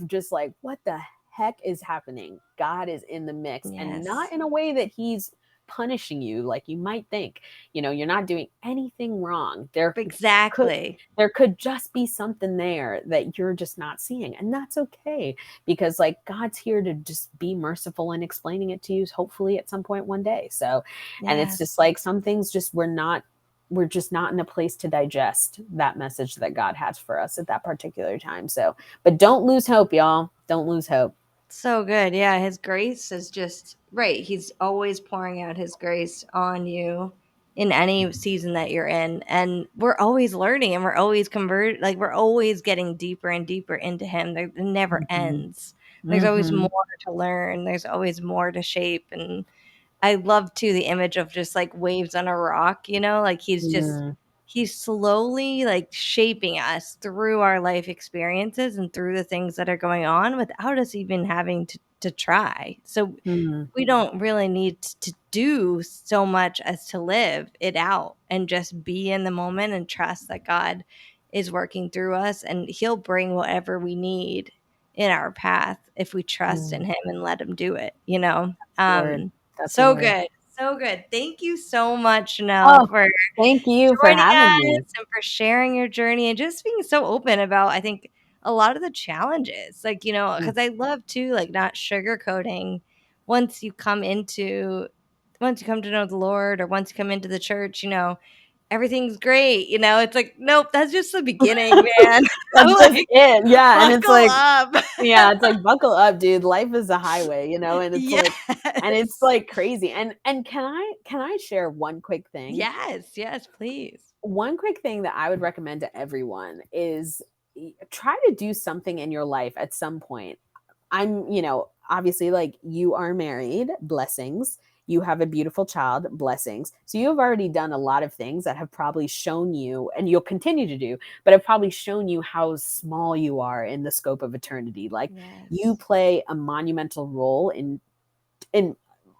just like, what the heck is happening? God is in the mix, and not Yes, in a way that he's punishing you like you might think. You're not doing anything wrong. Could exactly. there could just be something there that you're just not seeing, and that's okay, because like God's here to just be merciful and explaining it to you, hopefully at some point one day. So, and it's just Yes. like some things just we're just not in a place to digest that message that God has for us at that particular time. So, but don't lose hope, y'all. Don't lose hope. So good. Yeah, his grace is just right. He's always pouring out his grace on you in any season that you're in. And we're always learning and we're always like we're always getting deeper and deeper into him. It never Mhm. ends. There's always Mhm. more to learn. There's always more to shape. And I love too the image of just like waves on a rock, like Mm. he's slowly like shaping us through our life experiences and through the things that are going on without us even having to try. So Mhm. we don't really need to do so much as to live it out and just be in the moment and trust that God is working through us and he'll bring whatever we need in our path if we trust in Mm. him and let him do it, That's the word. That's the so word. good. So good. Thank you so much, Chanel, Oh, for thank you for joining having us me. and for sharing your journey and just being so open about, I think, a lot of the challenges. Like, Mm. because I love to like not sugarcoating once you come into once you come to know the Lord or once you come into the church, everything's great. It's like, nope, that's just the beginning, man. I'm That's just like, it. Yeah, and it's buckle like, up. yeah, it's like buckle up, dude. Life is a highway, and it's like, and it's Yes. like crazy. And can I share one quick thing? Yes, yes, please. One quick thing that I would recommend to everyone is try to do something in your life at some point. Obviously, like, you are married, blessings. You have a beautiful child, blessings. So you have already done a lot of things that have probably shown you, and you'll continue to do, but have probably shown you how small you are in the scope of eternity. Like, you Yes. play a monumental role in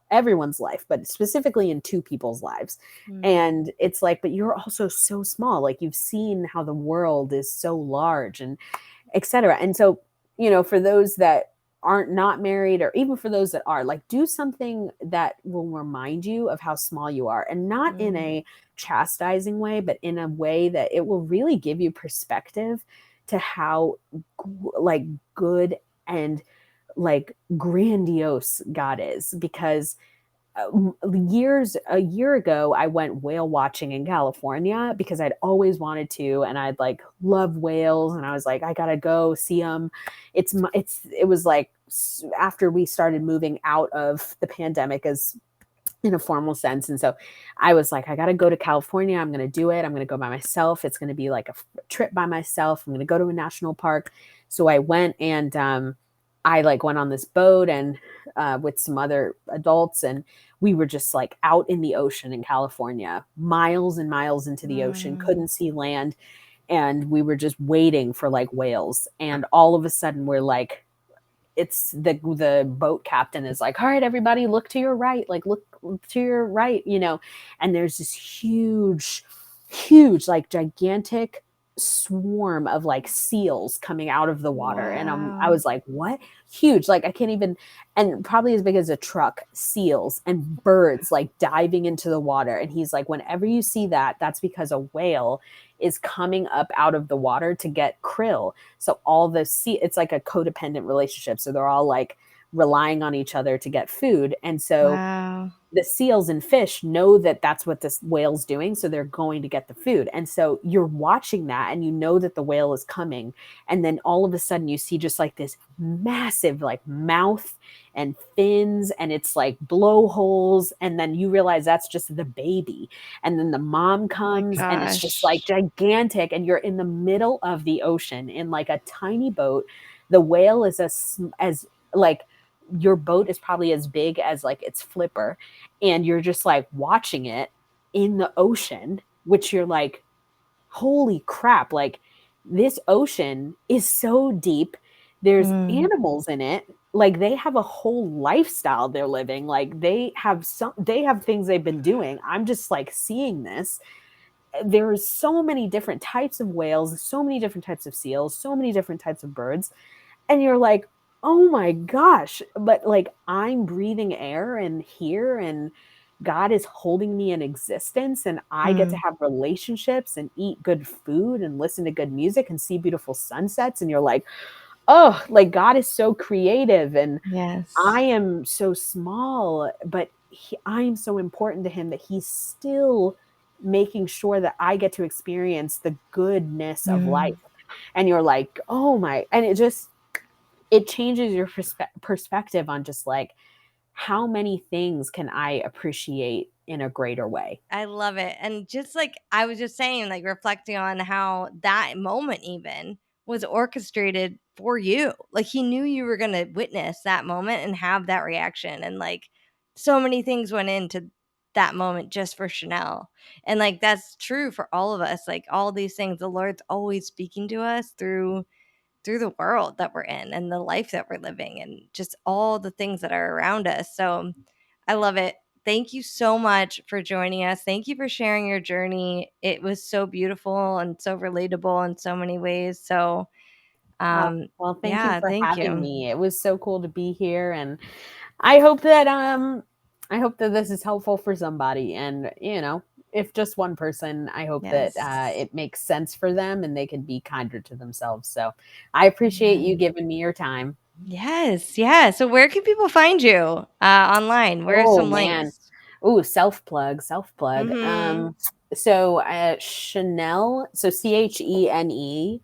everyone's life, but specifically in 2 people's lives. Mm. And it's like, but you're also so small. Like, you've seen how the world is so large, and etc. And so, for those that aren't not married, or even for those that are, like, do something that will remind you of how small you are, and not in Mm. a chastising way, but in a way that it will really give you perspective to how like good and like grandiose God is. Because a year ago, I went whale watching in California because I'd always wanted to, and I'd like love whales, and I was like, I gotta go see them. It was like after we started moving out of the pandemic, as in a formal sense, and so I was like, I gotta go to California. I'm gonna do it. I'm gonna go by myself. It's gonna be like a trip by myself. I'm gonna go to a national park. So I went, and I like went on this boat, and with some other adults, and we were just like out in the ocean in California, miles and miles into the ocean, Mm. couldn't see land. and we were just waiting for like whales. And all of a sudden we're like, it's the boat captain is like, all right, everybody, look to your right, like look to your right, and there's this huge, like gigantic swarm of like seals coming out of the water. And I Wow. was like, what? Huge, like I can't even, and probably as big as a truck, seals and birds like diving into the water. And he's like, whenever you see that, that's because a whale is coming up out of the water to get krill. So all the it's like a codependent relationship. So they're all like relying on each other to get food. And so Wow. the seals and fish know that that's what this whale's doing. So they're going to get the food. And so you're watching that and you know that the whale is coming. And then all of a sudden you see just like this massive like mouth and fins, and it's like blowholes. And then you realize that's just the baby. And then the mom comes and it's just like gigantic. And you're in the middle of the ocean in like a tiny boat. The whale is as like, your boat is probably as big as like its flipper, and you're just like watching it in the ocean, which you're like, holy crap, like this ocean is so deep. There's animals in it. Like they have a whole lifestyle they're living. Like they have things they've been doing. I'm just like seeing this. There's so many different types of whales, so many different types of seals, so many different types of birds. And you're like, oh my gosh, but like I'm breathing air and here, and God is holding me in existence, and I get to have relationships and eat good food and listen to good music and see beautiful sunsets. And you're like, oh, like God is so creative, and Yes. I am so small, but I am so important to him that he's still making sure that I get to experience the goodness of life. And you're like, oh my, and it changes your perspective on just like, how many things can I appreciate in a greater way? I love it. And just like I was just saying, like reflecting on how that moment even was orchestrated for you. Like he knew you were going to witness that moment and have that reaction. And like so many things went into that moment just for Chenele. And like that's true for all of us. Like all these things, the Lord's always speaking to us through the world that we're in and the life that we're living and just all the things that are around us. So I love it. Thank you so much for joining us. Thank you for sharing your journey. It was so beautiful and so relatable in so many ways. So Well, thank you yeah, for thank having you. me. It was so cool to be here, and I hope that this is helpful for somebody. And if just one person, I hope that Yes. it makes sense for them and they can be kinder to themselves. So I appreciate you giving me your time. Yes. Yeah. So where can people find you online? Where are Oh some man. links? Ooh, self plug. Mm-hmm. So Chenele, so Chenele,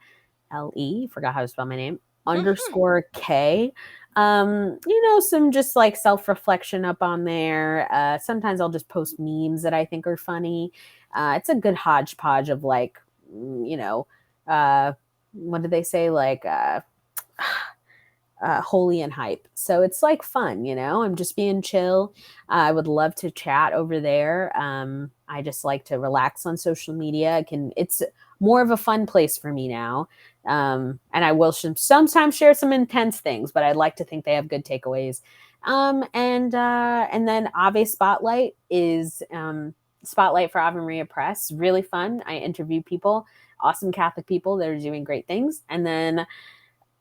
forgot how to spell my name, underscore K. Some just like self-reflection up on there. Sometimes I'll just post memes that I think are funny. It's a good hodgepodge of like, what did they say? Like, holy and hype. So it's like fun, I'm just being chill. I would love to chat over there. I just like to relax on social media. It's more of a fun place for me now. And I will sometimes share some intense things, but I'd like to think they have good takeaways. And then Ave Spotlight is Spotlight for Ave Maria Press. Really fun. I interview people, awesome Catholic people that are doing great things. And then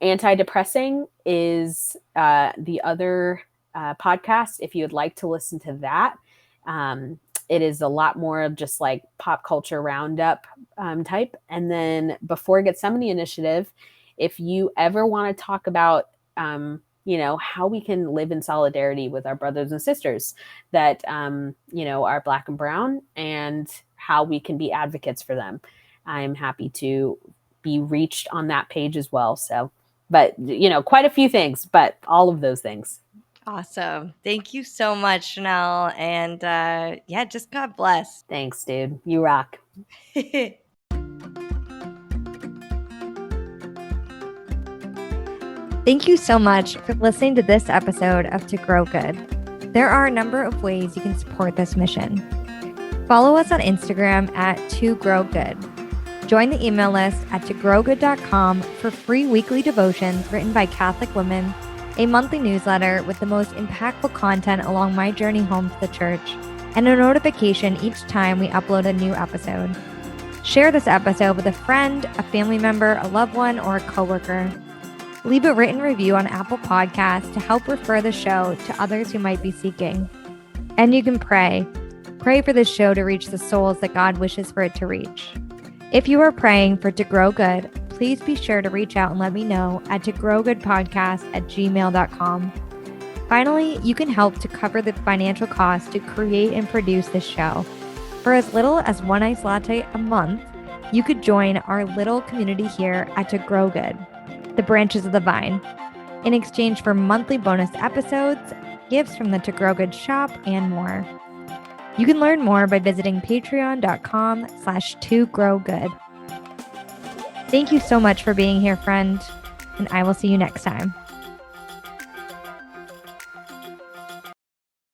Antidepressing is the other podcast. If you would like to listen to that, it is a lot more of just like pop culture roundup type. And then Before Gethsemane Initiative, if you ever want to talk about, how we can live in solidarity with our brothers and sisters that, are Black and brown, and how we can be advocates for them, I'm happy to be reached on that page as well. So, but quite a few things, but all of those things. Awesome. Thank you so much, Chenele. And yeah, just God bless. Thanks, dude. You rock. Thank you so much for listening to this episode of To Grow Good. There are a number of ways you can support this mission. Follow us on Instagram at To Grow Good. Join the email list at togrowgood.com for free weekly devotions written by Catholic women, a monthly newsletter with the most impactful content along my journey home to the church, and a notification each time we upload a new episode. Share this episode with a friend, a family member, a loved one, or a coworker. Leave a written review on Apple Podcasts to help refer the show to others who might be seeking. And you can pray. Pray for this show to reach the souls that God wishes for it to reach. If you are praying for To Grow Good, please be sure to reach out and let me know at togrowgoodpodcast@gmail.com. Finally, you can help to cover the financial cost to create and produce this show. For as little as one iced latte a month, you could join our little community here at To Grow Good, the branches of the vine, in exchange for monthly bonus episodes, gifts from the To Grow Good shop, and more. You can learn more by visiting patreon.com/togrowgood. Thank you so much for being here, friend, and I will see you next time.